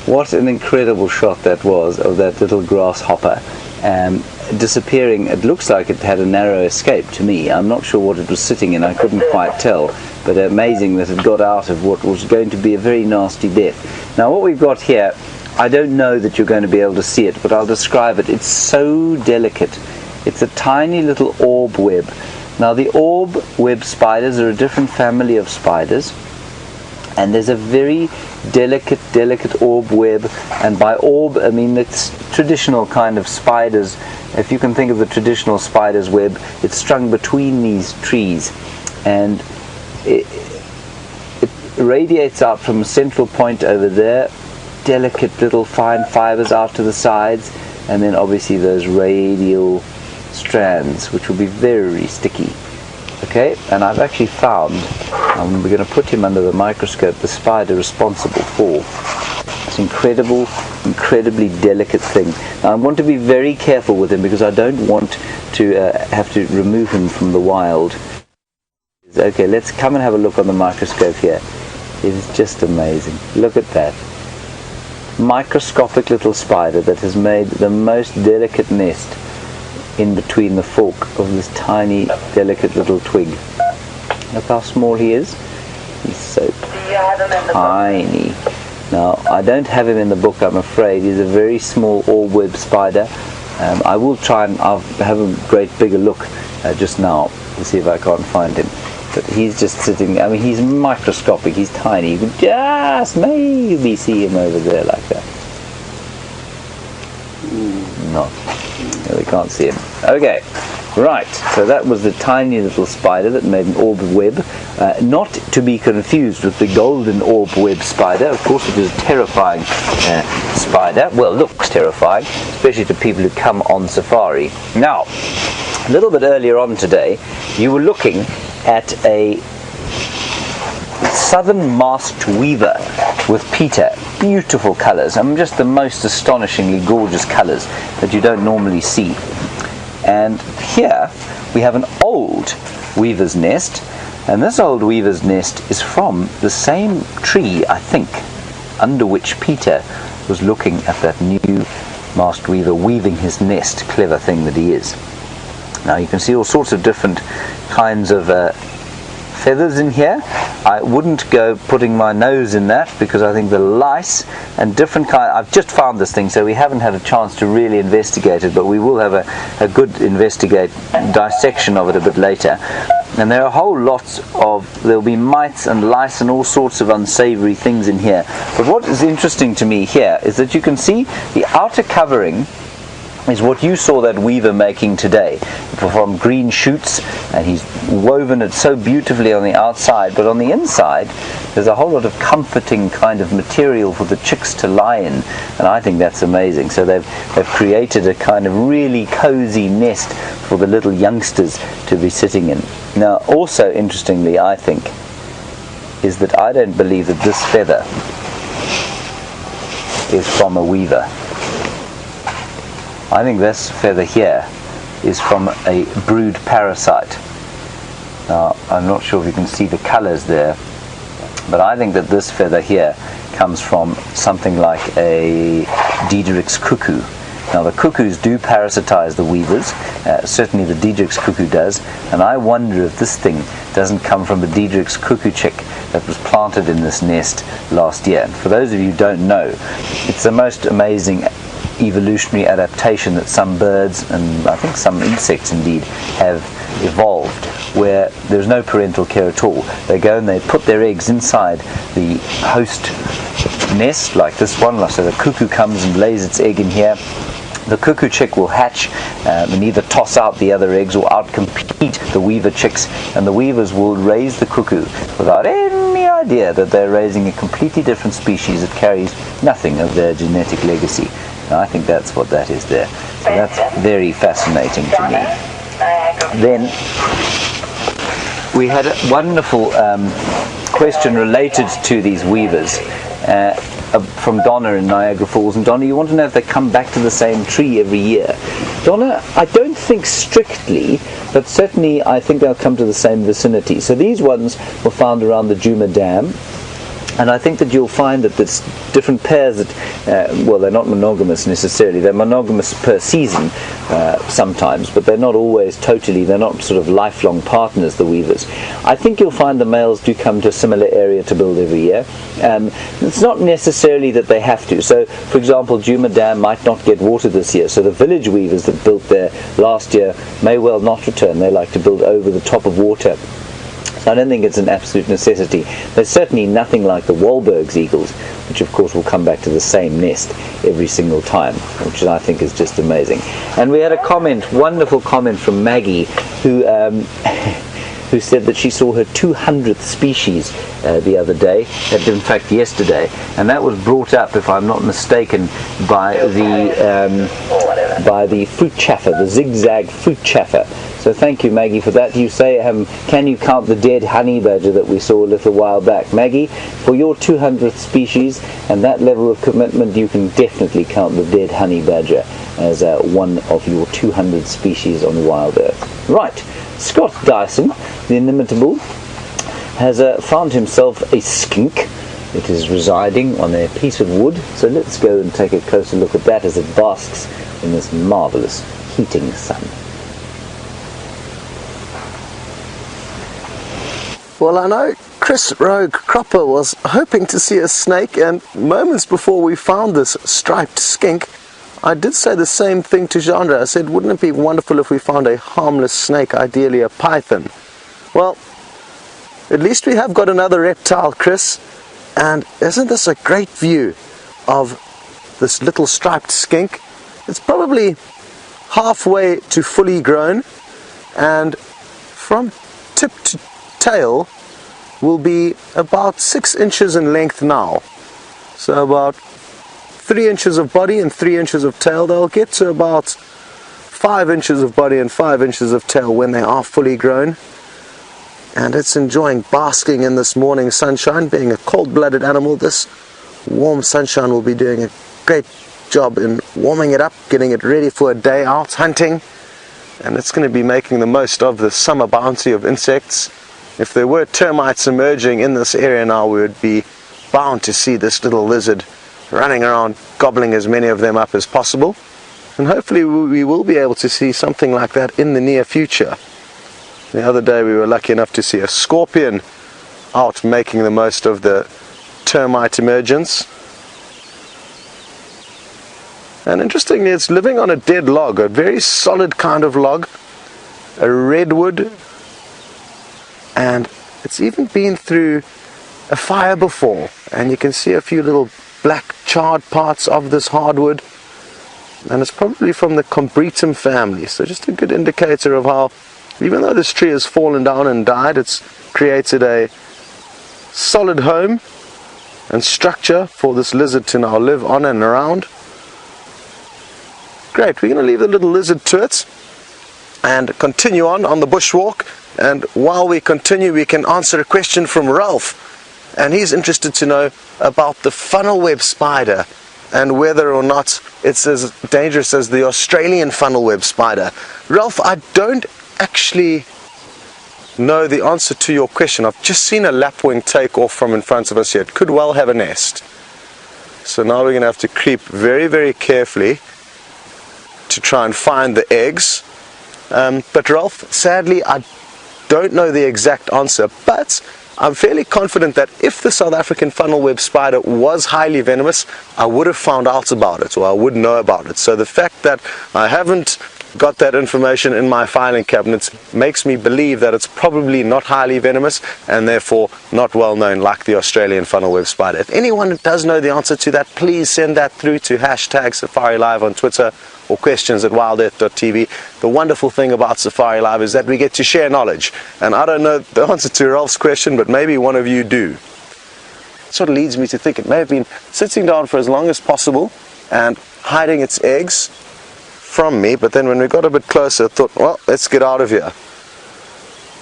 what an incredible shot that was of that little grasshopper disappearing. It looks like it had a narrow escape to me. I'm not sure what it was sitting in, I couldn't quite tell, but amazing that it got out of what was going to be a very nasty death. Now what we've got here, I don't know that you're going to be able to see it, but I'll describe it. It's so delicate. It's a tiny little orb web. Now the orb web spiders are a different family of spiders, and there's a very delicate orb web, and by orb I mean it's traditional kind of spiders. If you can think of the traditional spider's web, it's strung between these trees, and it radiates out from a central point over there, delicate little fine fibers out to the sides, and then obviously those radial strands which will be very sticky. Okay, and I've actually found, we're going to put him under the microscope, the spider responsible for this incredibly delicate thing. Now I want to be very careful with him because I don't want to have to remove him from the wild. Okay, let's come and have a look on the microscope here. It is just amazing. Look at that. Microscopic little spider that has made the most delicate nest in between the fork of this tiny, delicate little twig. Look how small he is. He's so tiny. Now, I don't have him in the book, I'm afraid. He's a very small orb web spider. I will try and I'll have a great bigger look just now to see if I can't find him. But he's just sitting, I mean, he's microscopic, he's tiny. You can just maybe see him over there like that. Not. No, we can't see him. Okay, right, so that was the tiny little spider that made an orb web. Not to be confused with the golden orb web spider. Of course it is a terrifying spider. Well, looks terrifying, especially to people who come on safari. Now, a little bit earlier on today, you were looking at a southern masked weaver with Peter. Beautiful colours, I mean just the most astonishingly gorgeous colours that you don't normally see. And here we have an old weaver's nest, and this old weaver's nest is from the same tree, I think, under which Peter was looking at that new masked weaver weaving his nest. Clever thing that he is. Now you can see all sorts of different kinds of feathers in here. I wouldn't go putting my nose in that because I think the lice and different kind. I've just found this thing, so we haven't had a chance to really investigate it, but we will have a good dissection of it a bit later. And there are whole lots of, there'll be mites and lice and all sorts of unsavory things in here. But what is interesting to me here is that you can see the outer covering is what you saw that weaver making today, from green shoots, and he's woven it so beautifully on the outside, but on the inside there's a whole lot of comforting kind of material for the chicks to lie in, and I think that's amazing. So they've created a kind of really cozy nest for the little youngsters to be sitting in. Now also interestingly, I think, is that I don't believe that this feather is from a weaver. I think this feather here is from a brood parasite. Now, I'm not sure if you can see the colors there, but I think that this feather here comes from something like a Diederik's cuckoo. Now, the cuckoos do parasitize the weavers, certainly the Diederik's cuckoo does, and I wonder if this thing doesn't come from the Diederik's cuckoo chick that was planted in this nest last year. And for those of you who don't know, it's the most amazing evolutionary adaptation that some birds, and I think some insects indeed, have evolved, where there's no parental care at all. They go and they put their eggs inside the host nest, like this one. So the cuckoo comes and lays its egg in here. The cuckoo chick will hatch and either toss out the other eggs or outcompete the weaver chicks, and the weavers will raise the cuckoo without any idea that they're raising a completely different species that carries nothing of their genetic legacy. I think that's what that is there. So that's very fascinating to me. Then we had a wonderful question related to these weavers from Donna in Niagara Falls. And Donna, you want to know if they come back to the same tree every year. Donna, I don't think strictly, but certainly I think they'll come to the same vicinity. So these ones were found around the Djuma Dam. And I think that you'll find that there's different pairs that, well, they're not monogamous necessarily. They're monogamous per season sometimes, but they're not always totally, they're not sort of lifelong partners, the weavers. I think you'll find the males do come to a similar area to build every year. It's not necessarily that they have to. So, for example, Djuma Dam might not get water this year, so the village weavers that built there last year may well not return. They like to build over the top of water. I don't think it's an absolute necessity. There's certainly nothing like the Wahlberg's eagles, which of course will come back to the same nest every single time, which I think is just amazing. And we had a comment, wonderful comment from Maggie, who who said that she saw her 200th species the other day, in fact yesterday, and that was brought up, if I'm not mistaken, by the fruit chaffer, the zigzag fruit chaffer. So thank you, Maggie, for that. You say, can you count the dead honey badger that we saw a little while back? Maggie, for your 200th species and that level of commitment, you can definitely count the dead honey badger as one of your 200 species on Wild Earth. Right, Scott Dyson, the inimitable, has found himself a skink. It is residing on a piece of wood, so let's go and take a closer look at that as it basks in this marvellous heating sun. Well, I know Chris Rogue Cropper was hoping to see a snake, and moments before we found this striped skink, I did say the same thing to Chandra. I said, wouldn't it be wonderful if we found a harmless snake, ideally a python? Well, at least we have got another reptile, Chris, and isn't this a great view of this little striped skink? It's probably halfway to fully grown, and from tip to tail will be about 6 inches in length now. So about 3 inches of body and 3 inches of tail. They'll get to about 5 inches of body and 5 inches of tail when they are fully grown. And it's enjoying basking in this morning sunshine. Being a cold-blooded animal, this warm sunshine will be doing a great job in warming it up, getting it ready for a day out hunting. And it's going to be making the most of the summer bounty of insects. If there were termites emerging in this area now, we would be bound to see this little lizard running around, gobbling as many of them up as possible. And hopefully we will be able to see something like that in the near future. The other day we were lucky enough to see a scorpion out making the most of the termite emergence. And interestingly, it's living on a dead log, a very solid kind of log, a redwood. And it's even been through a fire before, and you can see a few little black charred parts of this hardwood, and it's probably from the Combretum family. So just a good indicator of how, even though this tree has fallen down and died, it's created a solid home and structure for this lizard to now live on and around. Great, we're going to leave the little lizard to it and continue on the bushwalk. And while we continue, we can answer a question from Ralph, and he's interested to know about the funnel web spider and whether or not it's as dangerous as the Australian funnel web spider. Ralph, I don't actually know the answer to your question. I've just seen a lapwing take off from in front of us here. It could well have a nest. So now we're going to have to creep very, very carefully to try and find the eggs. But Ralph, sadly, I don't know the exact answer, but I'm fairly confident that if the South African funnel web spider was highly venomous, I would have found out about it, or I would know about it. So the fact that I haven't got that information in my filing cabinets makes me believe that it's probably not highly venomous and therefore not well known like the Australian funnel web spider. If anyone does know the answer to that, please send that through to #SafariLive on Twitter or questions@WildEarthTV. The wonderful thing about Safari Live is that we get to share knowledge. And I don't know the answer to Ralph's question, but maybe one of you do. It sort of leads me to think it may have been sitting down for as long as possible and hiding its eggs from me, but then when we got a bit closer, I thought, well, let's get out of here.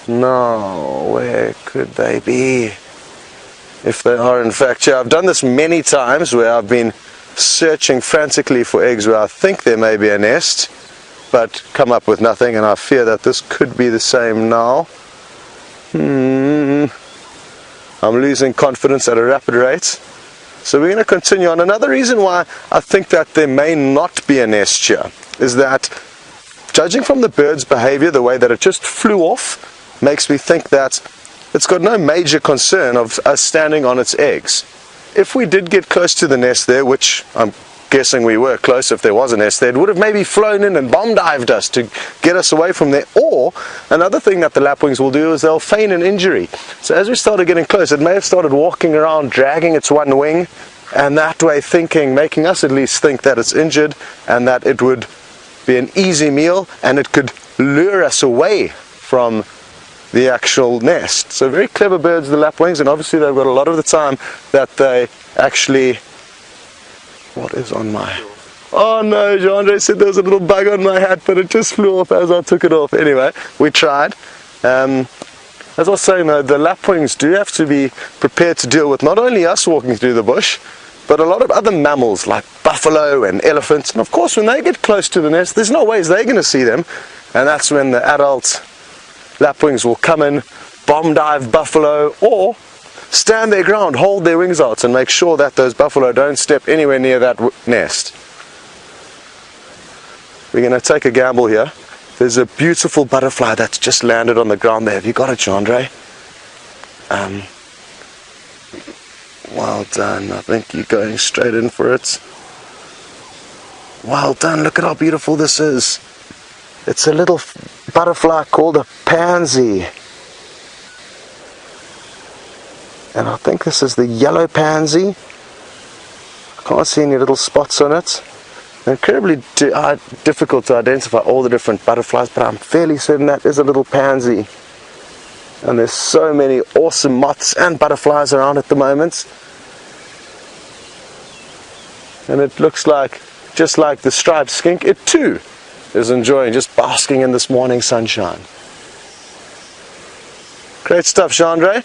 No, where could they be? If they are in fact here. I've done this many times where I've been searching frantically for eggs where I think there may be a nest, but come up with nothing, and I fear that this could be the same now. I'm losing confidence at a rapid rate. So we're going to continue on. Another reason why I think that there may not be a nest here is that, judging from the bird's behavior, the way that it just flew off makes me think that it's got no major concern of us standing on its eggs. If we did get close to the nest there, which I'm guessing we were close if there was a nest there, it would have maybe flown in and bomb dived us to get us away from there. Or another thing that the lapwings will do is they'll feign an injury. So as we started getting close, it may have started walking around, dragging its one wing, and that way making us at least think that it's injured and that it would be an easy meal and it could lure us away from the actual nest. So very clever birds, the lapwings, and obviously they've got a lot of the time that they actually... What is on my... Oh no, Jean-Andre said there was a little bug on my hat, but it just flew off as I took it off. Anyway, we tried. As I was saying though, the lapwings do have to be prepared to deal with not only us walking through the bush, but a lot of other mammals like buffalo and elephants. And of course when they get close to the nest, there's no ways they're going to see them. And that's when the adult lapwings will come in, bomb dive buffalo, or stand their ground, hold their wings out and make sure that those buffalo don't step anywhere near that nest. We're going to take a gamble here. There's a beautiful butterfly that's just landed on the ground there. Have you got it, Jean-Andre? Well done. I think you're going straight in for it. Well done. Look at how beautiful this is. It's a little butterfly called a pansy. And I think this is the yellow pansy. I can't see any little spots on it. They're incredibly difficult to identify all the different butterflies, but I'm fairly certain that is a little pansy. And there's so many awesome moths and butterflies around at the moment. And it looks like, just like the striped skink, it too is enjoying just basking in this morning sunshine. Great stuff, Jean-Andre.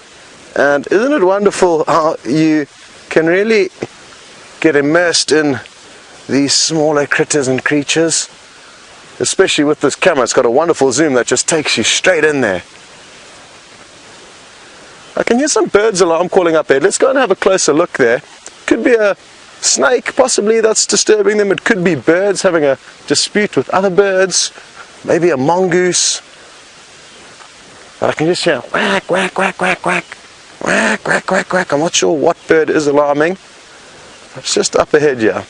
And isn't it wonderful how you can really get immersed in these smaller critters and creatures, especially with this camera. It's got a wonderful zoom that just takes you straight in there. I can hear some birds' alarm calling up there. Let's go and have a closer look there. Could be a snake possibly that's disturbing them. It could be birds having a dispute with other birds, maybe a mongoose. But I can just hear quack, quack, quack, quack, quack. Quack, quack, quack, quack. I'm not sure what bird is alarming. It's just up ahead here.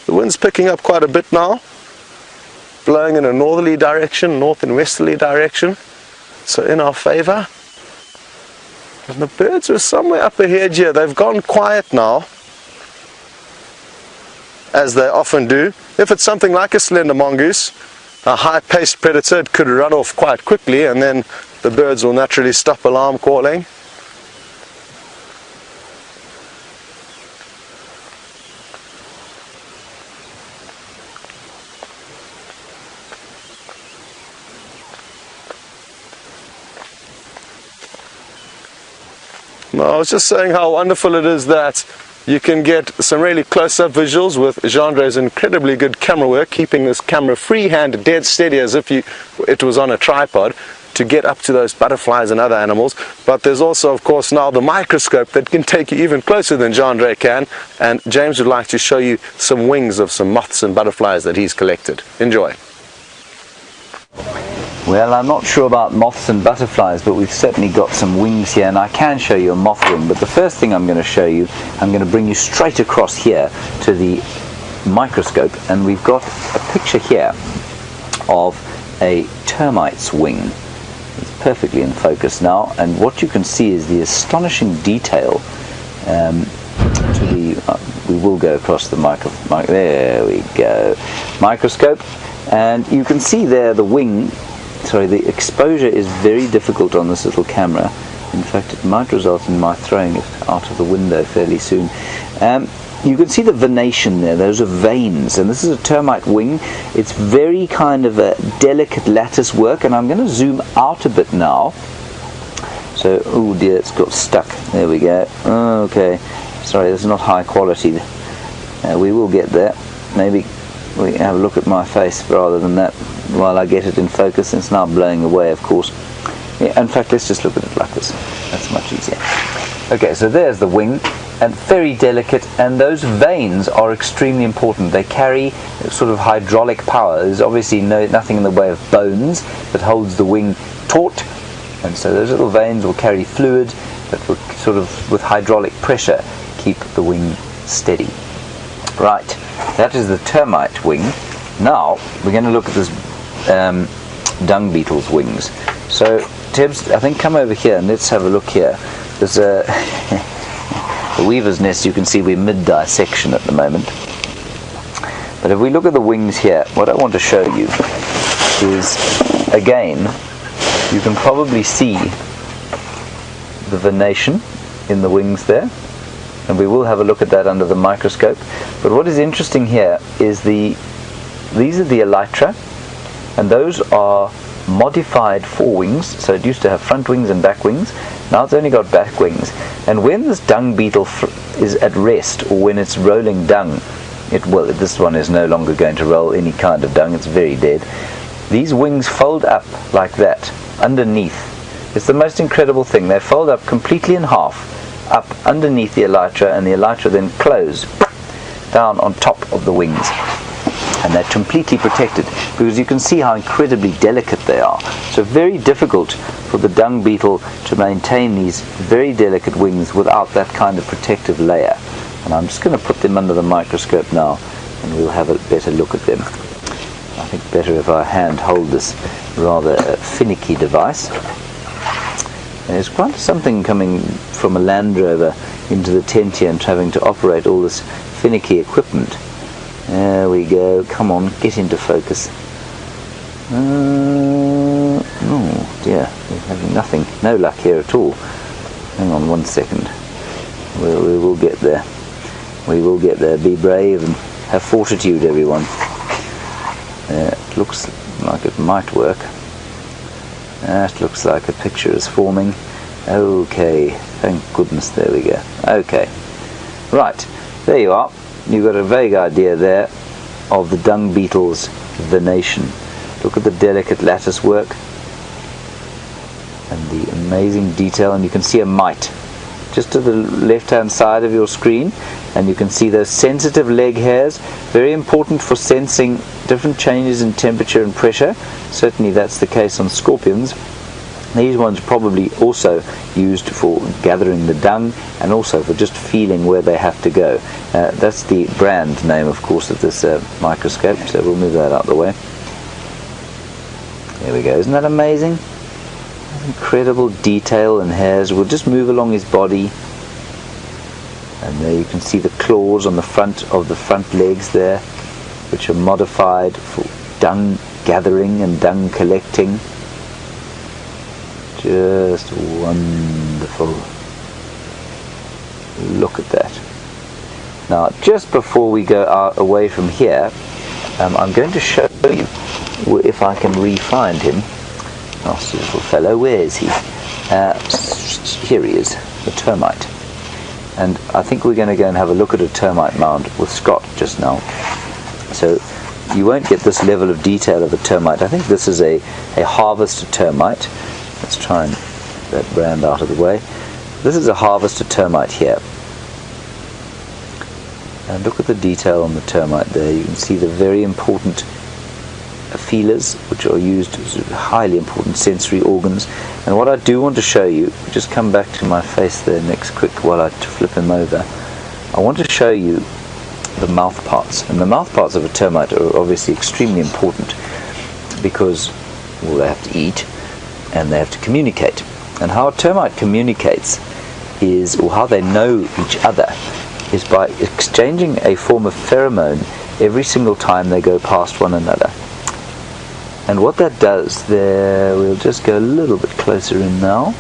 The wind's picking up quite a bit now, blowing in a northerly direction, north and westerly direction, so in our favor. And the birds are somewhere up ahead here. They've gone quiet now, as they often do. If it's something like a slender mongoose, a high-paced predator, it could run off quite quickly and then the birds will naturally stop alarm calling. No, I was just saying how wonderful it is that you can get some really close-up visuals with Jean-Andre's incredibly good camera work, keeping this camera freehand dead steady as if it was on a tripod to get up to those butterflies and other animals. But there's also, of course, now the microscope that can take you even closer than Jean-Andre can, and James would like to show you some wings of some moths and butterflies that he's collected. Enjoy. Well, I'm not sure about moths and butterflies, but we've certainly got some wings here, and I can show you a moth wing. But the first thing I'm going to show you, I'm going to bring you straight across here to the microscope, and we've got a picture here of a termite's wing. It's perfectly in focus now, and what you can see is the astonishing detail we will go across the there we go, microscope, and you can see there the wing. Sorry, the exposure is very difficult on this little camera. In fact, it might result in my throwing it out of the window fairly soon. You can see the venation there. Those are veins, and this is a termite wing. It's very kind of a delicate lattice work, and I'm going to zoom out a bit now. So, oh dear, it's got stuck. There we go. Okay, sorry, this is not high quality. We will get there. Maybe we have a look at my face rather than that. while I get it in focus. It's now blowing away, of course. Yeah, in fact, let's just look at it like this. That's much easier. Okay, so there's the wing, and very delicate, and those veins are extremely important. They carry sort of hydraulic power. There's obviously nothing in the way of bones that holds the wing taut, and so those little veins will carry fluid that will sort of, with hydraulic pressure, keep the wing steady. Right, that is the termite wing. Now we're going to look at this dung beetle's wings. So Tibbs, I think come over here and let's have a look here. There's a the weaver's nest. You can see we're mid-dissection at the moment. But if we look at the wings here, what I want to show you is, again, you can probably see the venation in the wings there, and we will have a look at that under the microscope. But what is interesting here is these are the elytra, and those are modified forewings. So it used to have front wings and back wings. Now it's only got back wings. And when this dung beetle is at rest, or when it's rolling dung, this one is no longer going to roll any kind of dung. It's very dead. These wings fold up like that underneath. It's the most incredible thing. They fold up completely in half, up underneath the elytra, and the elytra then close down on top of the wings. And they're completely protected, because you can see how incredibly delicate they are. So very difficult for the dung beetle to maintain these very delicate wings without that kind of protective layer. And I'm just going to put them under the microscope now, and we'll have a better look at them. I think better if I hand hold this rather finicky device. There's quite something coming from a Land Rover into the tent here and having to operate all this finicky equipment. There we go. Come on, get into focus. Oh dear, we're having nothing, no luck here at all. Hang on 1 second. We will get there. We will get there. Be brave and have fortitude, everyone. It looks like it might work. It looks like a picture is forming. Okay, thank goodness, there we go. Okay, right, there you are. You've got a vague idea there of the dung beetle's venation. Look at the delicate lattice work and the amazing detail, and you can see a mite just to the left hand side of your screen, and you can see those sensitive leg hairs, very important for sensing different changes in temperature and pressure. Certainly that's the case on scorpions. These ones probably also used for gathering the dung and also for just feeling where they have to go. That's the brand name, of course, of this microscope, so we'll move that out of the way. There we go. Isn't that amazing? Incredible detail and hairs. We'll just move along his body, and there you can see the claws on the front of the front legs there, which are modified for dung gathering and dung collecting. Just wonderful. Look at that. Now, just before we go away from here, I'm going to show you if I can re-find him. Nasty little fellow, where is he? Here he is, the termite. And I think we're going to go and have a look at a termite mound with Scott just now. So you won't get this level of detail of a termite. I think this is a harvester termite. Let's try and get that brand out of the way. This is a harvester termite here. And look at the detail on the termite there. You can see the very important feelers, which are used as highly important sensory organs. And what I do want to show you, just come back to my face there next quick while I flip him over. I want to show you the mouth parts. And the mouth parts of a termite are obviously extremely important because, well, they have to eat and they have to communicate. And how a termite communicates is, or how they know each other, is by exchanging a form of pheromone every single time they go past one another. And what that does there, we'll just go a little bit closer in now.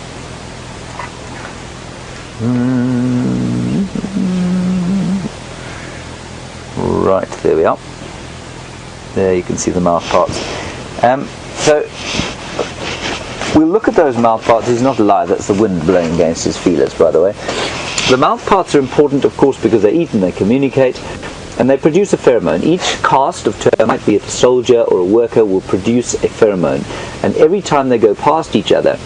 Right, there we are. There you can see the mouth parts. So we'll look at those mouth parts. He's not alive, that's the wind blowing against his feelers, by the way. The mouth parts are important, of course, because they eat and they communicate. and they produce a pheromone. Each caste of termite, be it a soldier or a worker, will produce a pheromone, and every time they go past each other,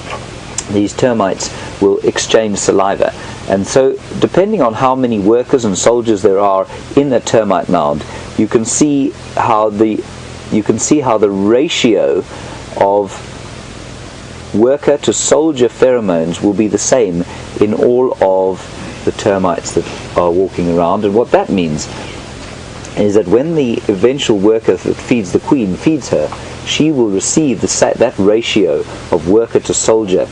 these termites will exchange saliva. And so depending on how many workers and soldiers there are in a termite mound, you can see how the ratio of worker to soldier pheromones will be the same in all of the termites that are walking around. And what that means is that when the eventual worker that feeds the queen feeds her, she will receive that ratio of worker to soldier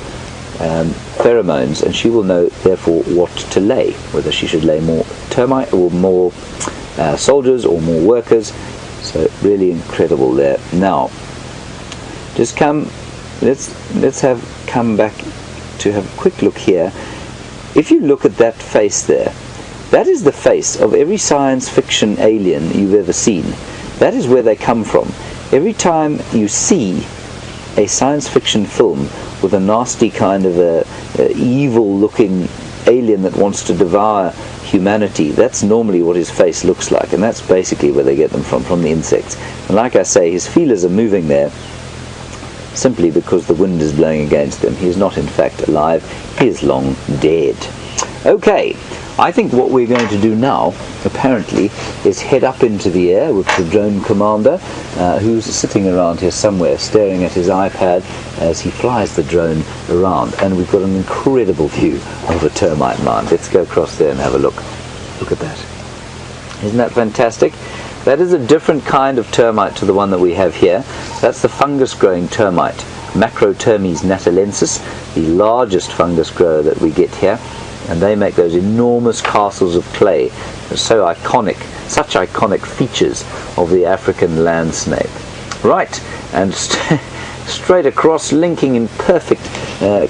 pheromones, and she will know therefore what to lay, whether she should lay more termite or more soldiers or more workers. So really incredible there. Now just let's come back to have a quick look here. If you look at that face there, that is the face of every science fiction alien you've ever seen. That is where they come from. Every time you see a science fiction film with a nasty kind of a evil looking alien that wants to devour humanity, that's normally what his face looks like, and that's basically where they get them from the insects. And like I say, his feelers are moving there simply because the wind is blowing against him. He is not in fact alive, he is long dead. Okay, I think what we're going to do now, apparently, is head up into the air with the drone commander, who's sitting around here somewhere, staring at his iPad as he flies the drone around. And we've got an incredible view of a termite mound. Let's go across there and have a look. Look at that. Isn't that fantastic? That is a different kind of termite to the one that we have here. That's the fungus-growing termite, Macrotermes natalensis, the largest fungus grower that we get here. And they make those enormous castles of clay. They're so iconic, such iconic features of the African land snake. Right, and straight across, linking in perfect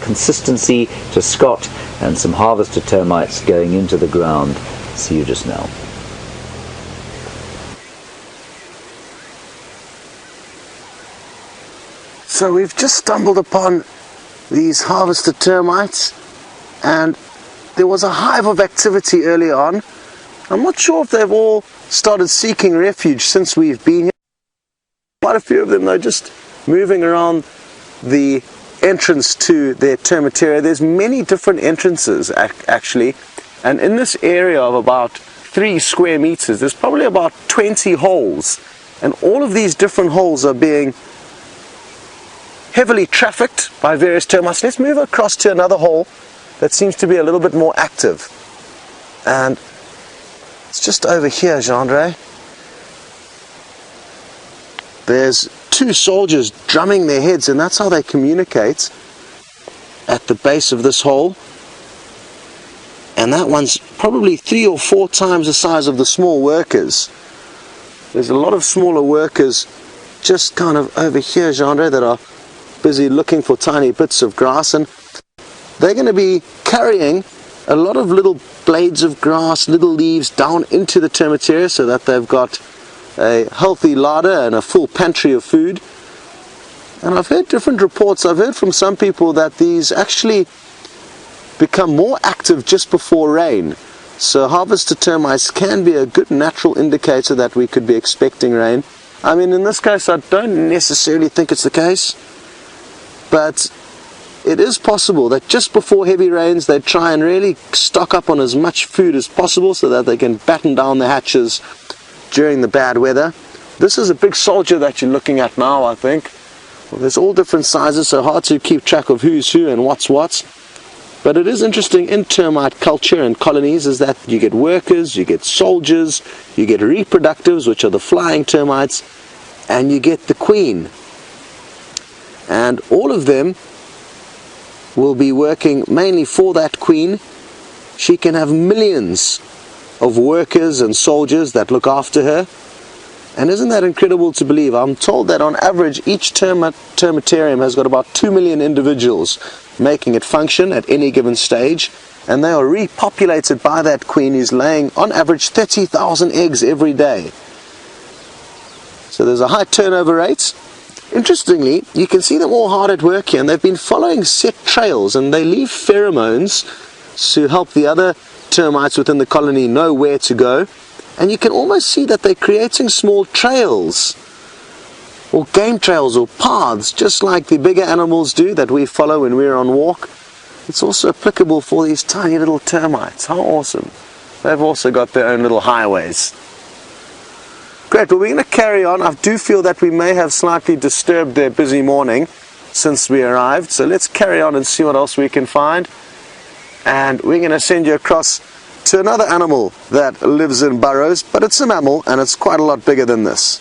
consistency to Scott, and some harvester termites going into the ground. See you just now. So we've just stumbled upon these harvester termites, and there was a hive of activity early on. I'm not sure if they've all started seeking refuge since we've been here. Quite a few of them, though, just moving around the entrance to their termitaria. There's many different entrances actually, and in this area of about 3 square meters, there's probably about 20 holes, and all of these different holes are being heavily trafficked by various termites. Let's move across to another hole that seems to be a little bit more active, and it's just over here, Gendre. There's 2 soldiers drumming their heads, and that's how they communicate at the base of this hole. And that one's probably 3 or 4 times the size of the small workers. There's a lot of smaller workers just kind of over here, Gendre, that are busy looking for tiny bits of grass, and they're going to be carrying a lot of little blades of grass, little leaves down into the termitaria, so that they've got a healthy larder and a full pantry of food. And I've heard different reports. I've heard from some people that these actually become more active just before rain. So harvester termites can be a good natural indicator that we could be expecting rain. I mean, in this case, I don't necessarily think it's the case, but it is possible that just before heavy rains they try and really stock up on as much food as possible so that they can batten down the hatches during the bad weather. This is a big soldier that you're looking at now, I think. Well, there's all different sizes, so hard to keep track of who's who and what's what. But it is interesting in termite culture and colonies is that you get workers, you get soldiers, you get reproductives, which are the flying termites, and you get the queen. And all of them will be working mainly for that queen. She can have millions of workers and soldiers that look after her. And isn't that incredible to believe? I'm told that on average each termitarium has got about 2 million individuals making it function at any given stage, and they are repopulated by that queen who's laying on average 30,000 eggs every day. So there's a high turnover rate. Interestingly, you can see them all hard at work here, and they've been following set trails, and they leave pheromones to help the other termites within the colony know where to go. and you can almost see that they're creating small trails, or game trails or paths, just like the bigger animals do that we follow when we're on walk. It's also applicable for these tiny little termites. How awesome. They've also got their own little highways. Great, well, we're going to carry on. I do feel that we may have slightly disturbed their busy morning since we arrived, so let's carry on and see what else we can find. And we're going to send you across to another animal that lives in burrows, but it's a mammal and it's quite a lot bigger than this.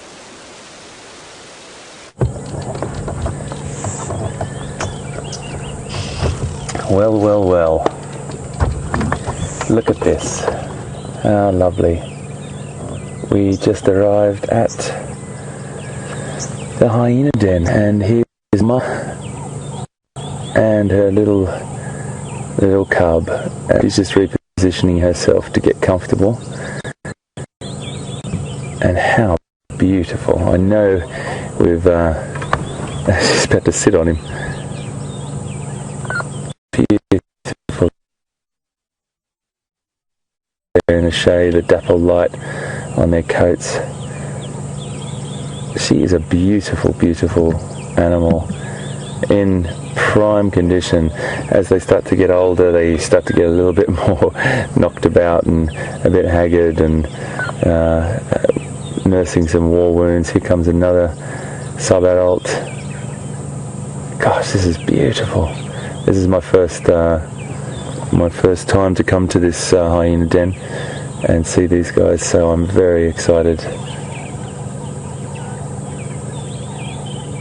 Well, well, well. Look at this. How lovely. We just arrived at the hyena den, and here is Ma and her little cub. She's just repositioning herself to get comfortable. And how beautiful. I know we've she's about to sit on him. Beautiful. In the shade, the dapple light on their coats. She is a beautiful, beautiful animal in prime condition. As they start to get older, they start to get a little bit more knocked about and a bit haggard and nursing some war wounds. Here comes another sub-adult. Gosh, this is beautiful. This is my first time to come to this hyena den and see these guys, so I'm very excited.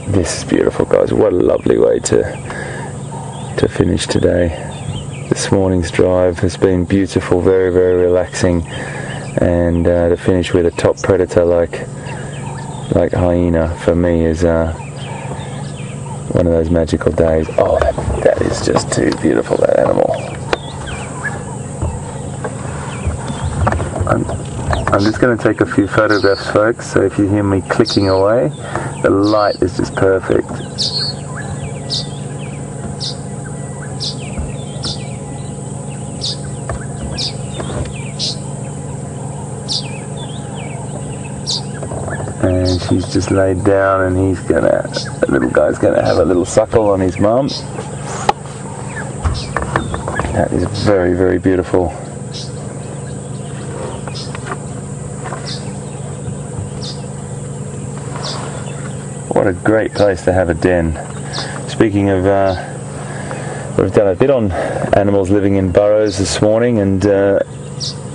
This is beautiful, guys. What a lovely way to finish today. This morning's drive has been beautiful, very, very relaxing, and to finish with a top predator like hyena for me is one of those magical days. Oh, that is just too beautiful, that animal. I'm just going to take a few photographs, folks, so if you hear me clicking away, the light is just perfect. And she's just laid down, and the little guy's gonna have a little suckle on his mum. That is very, very beautiful. What a great place to have a den. Speaking of, we've done a bit on animals living in burrows this morning, and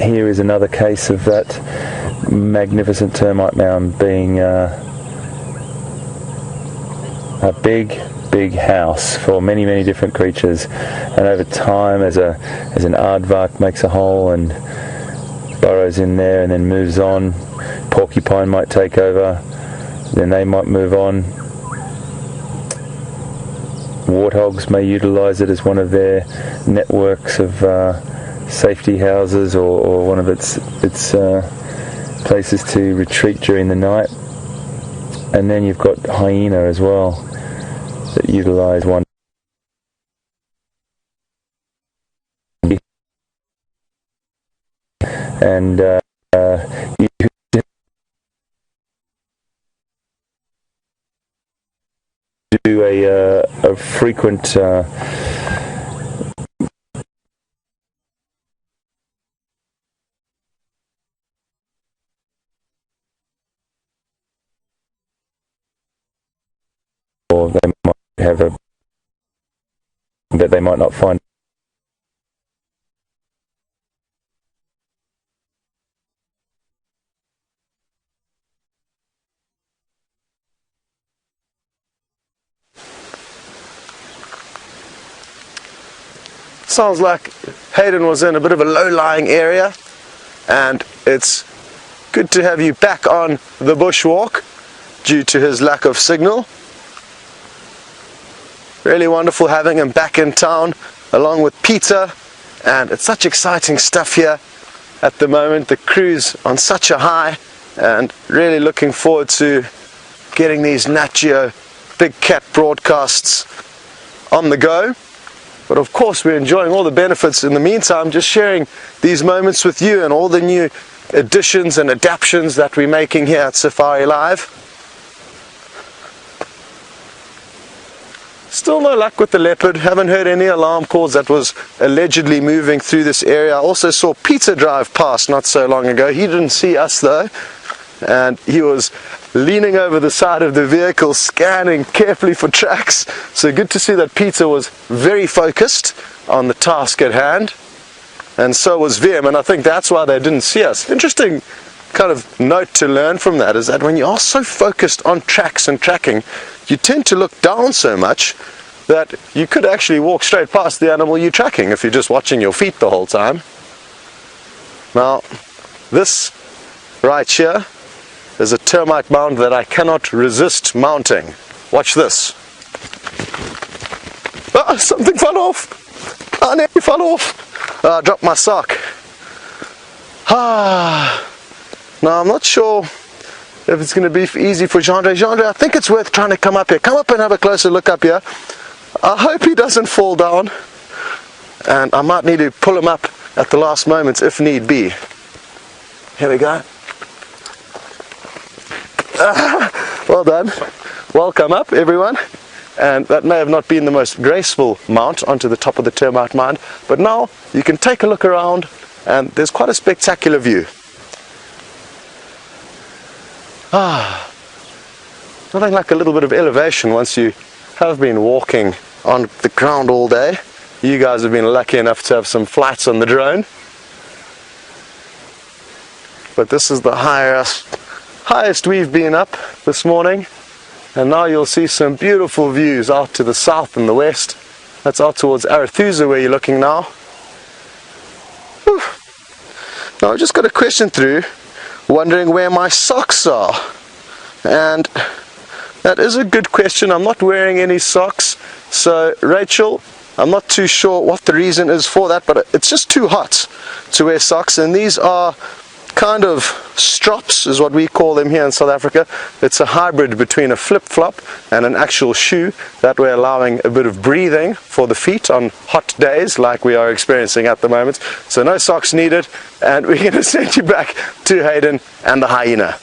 here is another case of that magnificent termite mound being a big house for many, many different creatures. And over time, as an aardvark makes a hole and burrows in there and then moves on, porcupine might take over, then they might move on. Warthogs may utilize it as one of their networks of safety houses, or one of its places to retreat during the night. And then you've got hyena as well that utilize one. And you do a frequent or they might have that they might not find. Sounds like Hayden was in a bit of a low-lying area, and it's good to have you back on the bushwalk due to his lack of signal. Really wonderful having him back in town along with Peter, and it's such exciting stuff here at the moment. The crew's on such a high, and really looking forward to getting these Nat.Geo big cat broadcasts on the go. But of course we're enjoying all the benefits in the meantime, just sharing these moments with you and all the new additions and adaptations that we're making here at Safari Live. Still no luck with the leopard. Haven't heard any alarm calls that was allegedly moving through this area. I also saw Peter drive past not so long ago. He didn't see us though, and he was leaning over the side of the vehicle scanning carefully for tracks. So good to see that Peter was very focused on the task at hand, and so was VM, and I think that's why they didn't see us. Interesting kind of note to learn from that is that when you are so focused on tracks and tracking, you tend to look down so much that you could actually walk straight past the animal you're tracking if you're just watching your feet the whole time. Now, this right here is a termite mound that I cannot resist mounting. Watch this. Ah, something fell off. Ah, no, it fell off. I dropped my sock. Ah. Now, I'm not sure if it's going to be easy for Gendre. Gendre, I think it's worth trying to come up here. Come up and have a closer look up here. I hope he doesn't fall down. And I might need to pull him up at the last moment if need be. Here we go. Well done. Welcome up, everyone. And that may have not been the most graceful mount onto the top of the termite mound, but now you can take a look around and there's quite a spectacular view. Ah, nothing like a little bit of elevation once you have been walking on the ground all day. You guys have been lucky enough to have some flights on the drone. But this is the highest we've been up this morning. And now you'll see some beautiful views out to the south and the west. That's out towards Arathusa where you're looking now. Whew. Now I just got a question through, wondering where my socks are, and that is a good question. I'm not wearing any socks, so Rachel, I'm not too sure what the reason is for that, but it's just too hot to wear socks, and these are kind of strops is what we call them here in South Africa. It's a hybrid between a flip-flop and an actual shoe, that way allowing a bit of breathing for the feet on hot days like we are experiencing at the moment. So no socks needed, and we're going to send you back to Hayden and the hyena.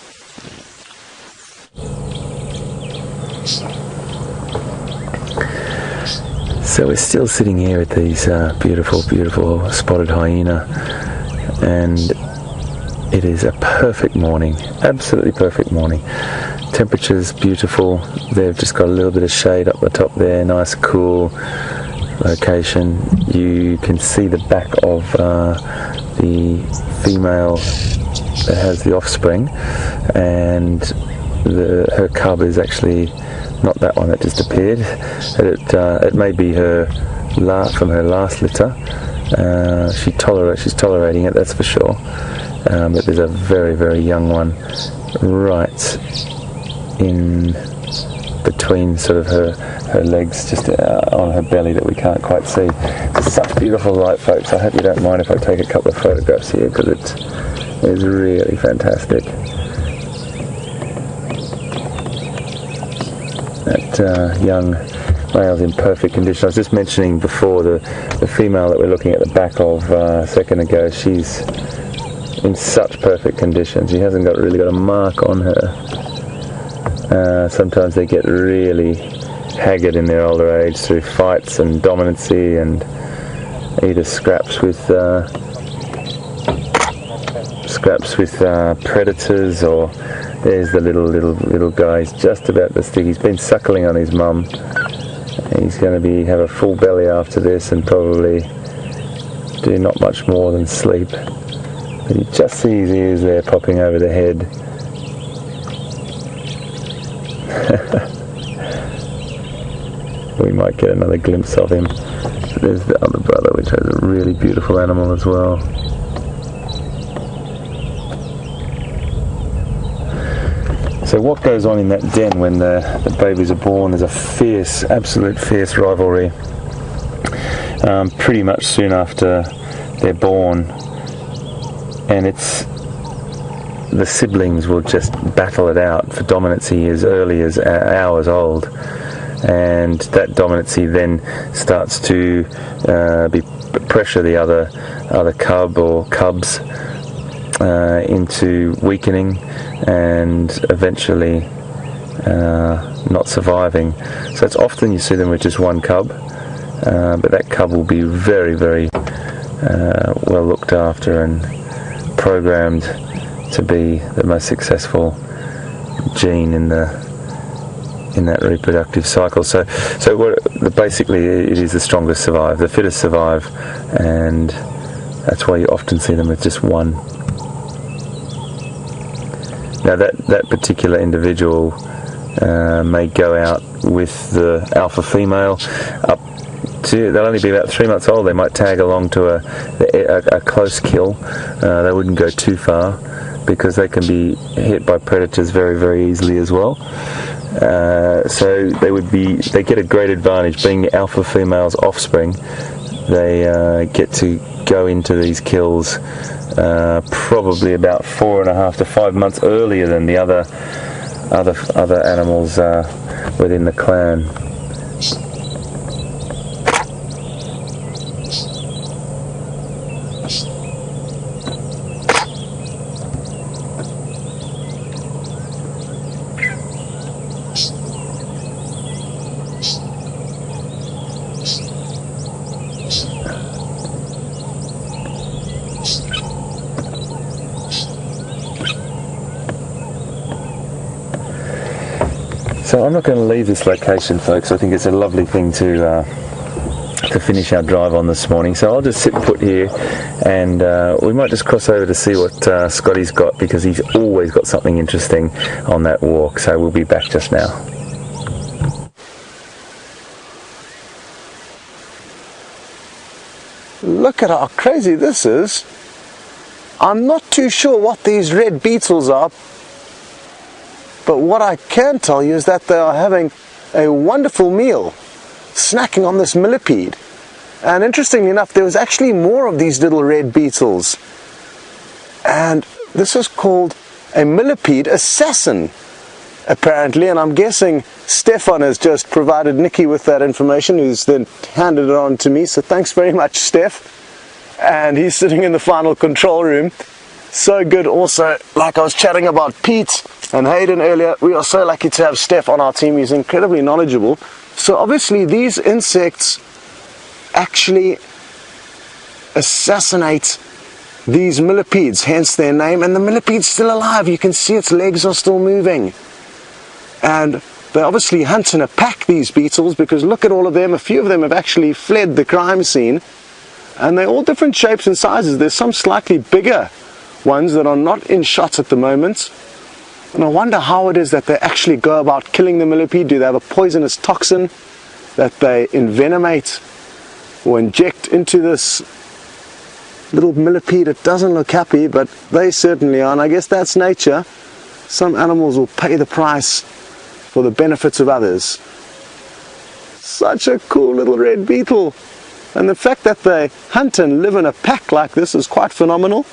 So we're still sitting here at these beautiful spotted hyena, and it is a perfect morning, absolutely perfect morning. Temperature's beautiful. They've just got a little bit of shade up the top there, nice cool location. You can see the back of the female that has the offspring, and her cub is actually not that one that just appeared. It may be her from her last litter. She's tolerating it, that's for sure. But there's a very young one right in between sort of her legs, just on her belly, that we can't quite see. It's such beautiful light, folks. I hope you don't mind if I take a couple of photographs here, because it is really fantastic. That young male's in perfect condition. I was just mentioning before the female that we're looking at the back of a second ago. She's in such perfect condition. She hasn't really got a mark on her. Sometimes they get really haggard in their older age through fights and dominancy, and either scraps with predators, or there's the little guy. He's just about to stick. He's been suckling on his mum. He's going to have a full belly after this and probably do not much more than sleep. But you just see his ears there popping over the head. We might get another glimpse of him. There's the other brother, which has a really beautiful animal as well. So what goes on in that den when the babies are born? There's a absolute fierce rivalry. Pretty much soon after they're born, and the siblings will just battle it out for dominancy as early as hours old, and that dominancy then starts to pressure the other cub or cubs, into weakening and eventually not surviving. So it's often you see them with just one cub, but that cub will be very, very well looked after and programmed to be the most successful gene in that reproductive cycle. So basically it is the strongest survive, the fittest survive, and that's why you often see them with just one. Now that particular individual may go out with the alpha female up to, they'll only be about 3 months old. They might tag along to a close kill. They wouldn't go too far because they can be hit by predators very, very easily as well. So they get a great advantage being the alpha female's offspring. They get to go into these kills probably about 4.5 to 5 months earlier than the other animals within the clan. So I'm not going to leave this location, folks. I think it's a lovely thing to finish our drive on this morning. So I'll just sit put here, and we might just cross over to see what Scotty's got, because he's always got something interesting on that walk. So we'll be back just now. Look at how crazy this is. I'm not too sure what these red beetles are, but what I can tell you is that they are having a wonderful meal, snacking on this millipede. And interestingly enough, there was actually more of these little red beetles. And this is called a millipede assassin, apparently. And I'm guessing Stefan has just provided Nikki with that information, who's then handed it on to me. So thanks very much, Steph. And he's sitting in the final control room. So good also, like I was chatting about Pete and Hayden earlier, we are so lucky to have Steph on our team. He's incredibly knowledgeable. So obviously these insects actually assassinate these millipedes, hence their name, and the millipede's still alive. You can see its legs are still moving. And they obviously hunt in a pack, these beetles, because look at all of them. A few of them have actually fled the crime scene, and they're all different shapes and sizes. There's some slightly bigger ones that are not in shot at the moment, and I wonder how it is that they actually go about killing the millipede. Do they have a poisonous toxin that they envenomate or inject into this little millipede? It doesn't look happy, but they certainly are, and I guess that's nature. Some animals will pay the price for the benefits of others. Such a cool little red beetle, and the fact that they hunt and live in a pack like this is quite phenomenal.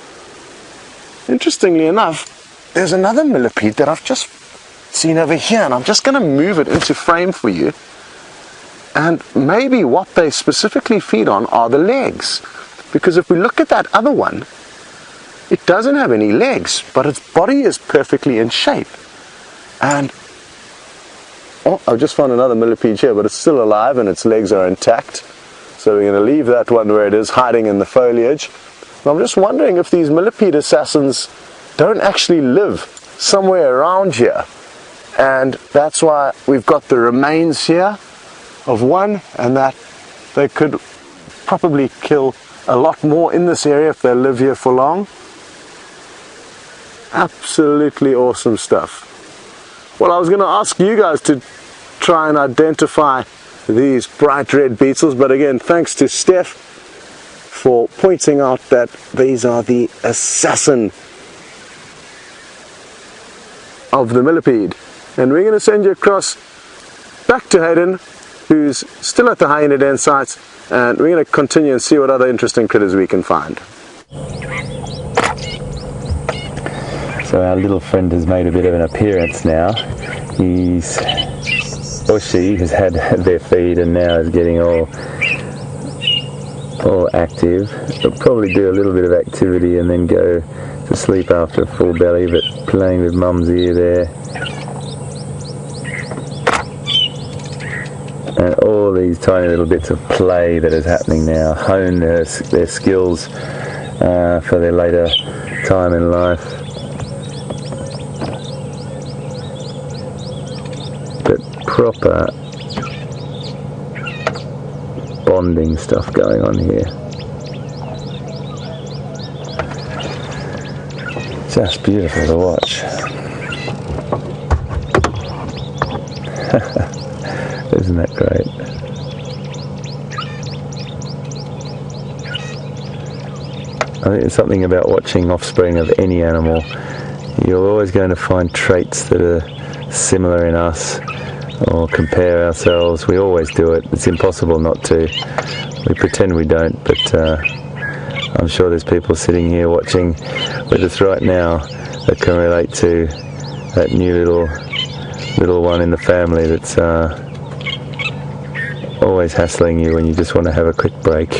Interestingly enough, there's another millipede that I've just seen over here, and I'm just going to move it into frame for you. And maybe what they specifically feed on are the legs, because if we look at that other one, it doesn't have any legs, but its body is perfectly in shape. And oh, I've just found another millipede here, but it's still alive and its legs are intact. So we're going to leave that one where it is, hiding in the foliage. I'm just wondering if these millipede assassins don't actually live somewhere around here, and that's why we've got the remains here of one, and that they could probably kill a lot more in this area if they live here for long. Absolutely awesome stuff. Well, I was going to ask you guys to try and identify these bright red beetles, but again, thanks to Steph for pointing out that these are the assassin of the millipede. And we're going to send you across back to Hayden, who's still at the hyena den site, and we're going to continue and see what other interesting critters we can find. So our little friend has made a bit of an appearance now. He's, or she, has had their feed and now is getting all active. They'll probably do a little bit of activity and then go to sleep after a full belly, but playing with mum's ear there. And all these tiny little bits of play that is happening now, hone their skills for their later time in life. But proper bonding stuff going on here. Just beautiful to watch. Isn't that great? I think there's something about watching offspring of any animal. You're always going to find traits that are similar in us, or compare ourselves. We always do it. It's impossible not to. We pretend we don't, but I'm sure there's people sitting here watching with us right now that can relate to that new little one in the family that's always hassling you when you just want to have a quick break.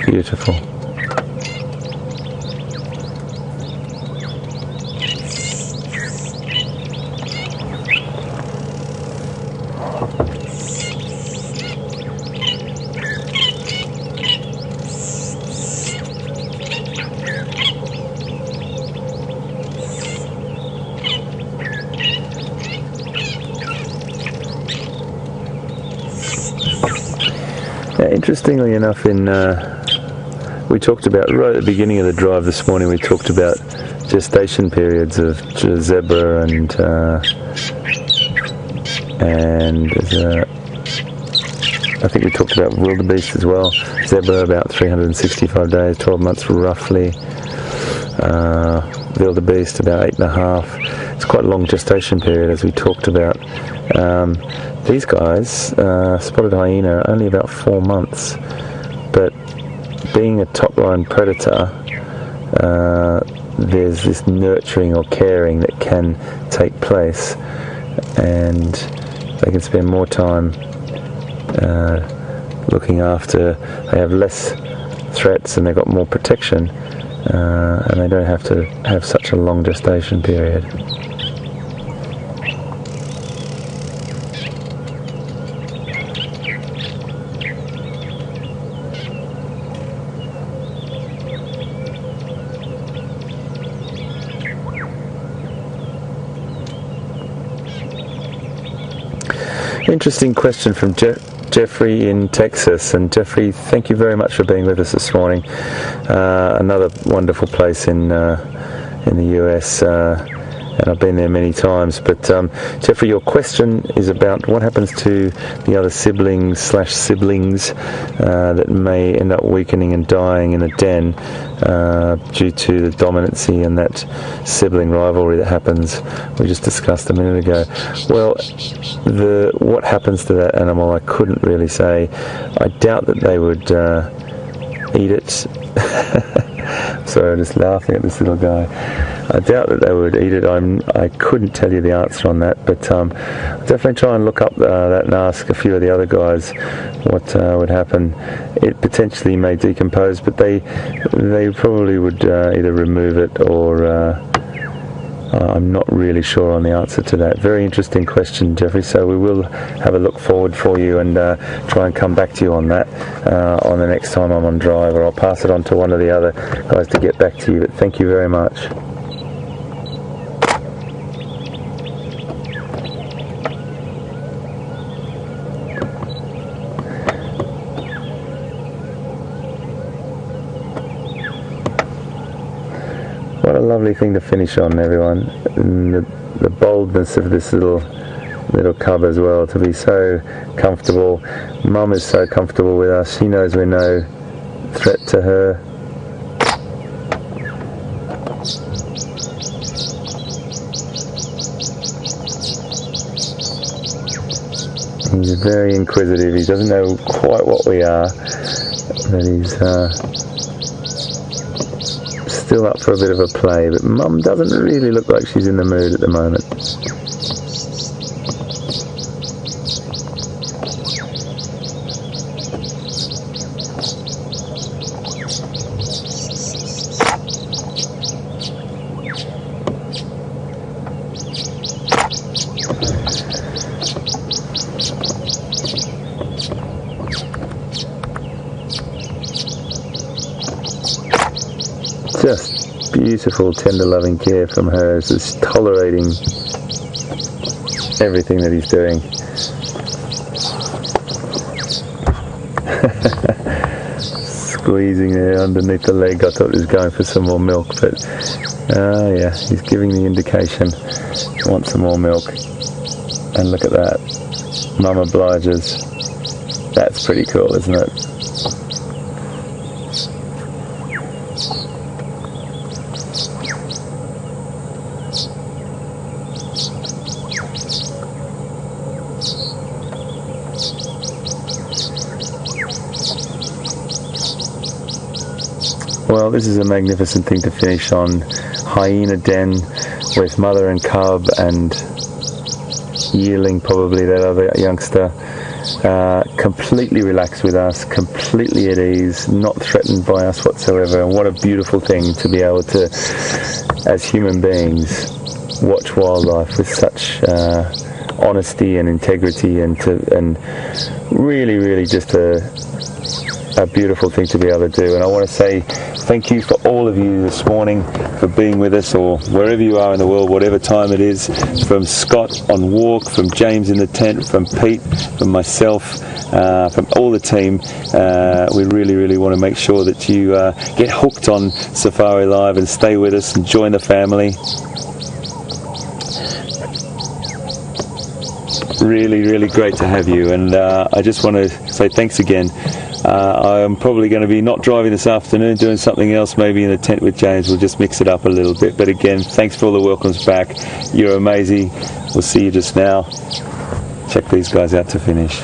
Beautiful. Interestingly enough, we talked about, right at the beginning of the drive this morning, we talked about gestation periods of zebra and I think we talked about wildebeest as well. Zebra about 365 days, 12 months roughly. Wildebeest about 8.5. It's quite a long gestation period, as we talked about. These guys, spotted hyena, are only about 4 months, but being a top-line predator, there's this nurturing or caring that can take place, and they can spend more time looking after. They have less threats and they've got more protection, and they don't have to have such a long gestation period. Interesting question from Jeffrey in Texas. And Jeffrey, thank you very much for being with us this morning. Another wonderful place in the US, and I've been there many times. But Jeffrey, your question is about what happens to the other siblings that may end up weakening and dying in a den due to the dominancy and that sibling rivalry that happens. We just discussed a minute ago. Well, what happens to that animal, I couldn't really say. I doubt that they would eat it. Sorry, I'm just laughing at this little guy. I doubt that they would eat it. I couldn't tell you the answer on that, but definitely try and look up that and ask a few of the other guys what would happen. It potentially may decompose, but they probably would either remove it or I'm not really sure on the answer to that. Very interesting question, Jeffrey, so we will have a look forward for you and try and come back to you on that on the next time I'm on drive, or I'll pass it on to one of the other guys to get back to you. But thank you very much. What a lovely thing to finish on, everyone. And the boldness of this little cub as well, to be so comfortable. Mum is so comfortable with us. She knows we're no threat to her. He's very inquisitive. He doesn't know quite what we are, but he's still up for a bit of a play, but Mum doesn't really look like she's in the mood at the moment. just beautiful, tender, loving care from her, just tolerating everything that he's doing. Squeezing there underneath the leg. I thought he was going for some more milk, but yeah, he's giving the indication he wants some more milk. And look at that, Mum obliges. That's pretty cool, isn't it? Well, this is a magnificent thing to finish on. Hyena den with mother and cub and yearling, probably that other youngster, completely relaxed with us, completely at ease, not threatened by us whatsoever. And what a beautiful thing to be able to, as human beings, watch wildlife with such honesty and integrity, and really just a beautiful thing to be able to do. And I want to say thank you for all of you this morning for being with us, or wherever you are in the world, whatever time it is, from Scott on walk, from James in the tent, from Pete, from myself, from all the team. We really want to make sure that you get hooked on Safari Live and stay with us and join the family. Really great to have you, and I just want to say thanks again. I'm probably going to be not driving this afternoon, doing something else, maybe in the tent with James. We'll just mix it up a little bit. But again, thanks for all the welcomes back. You're amazing. We'll see you just now. Check these guys out to finish.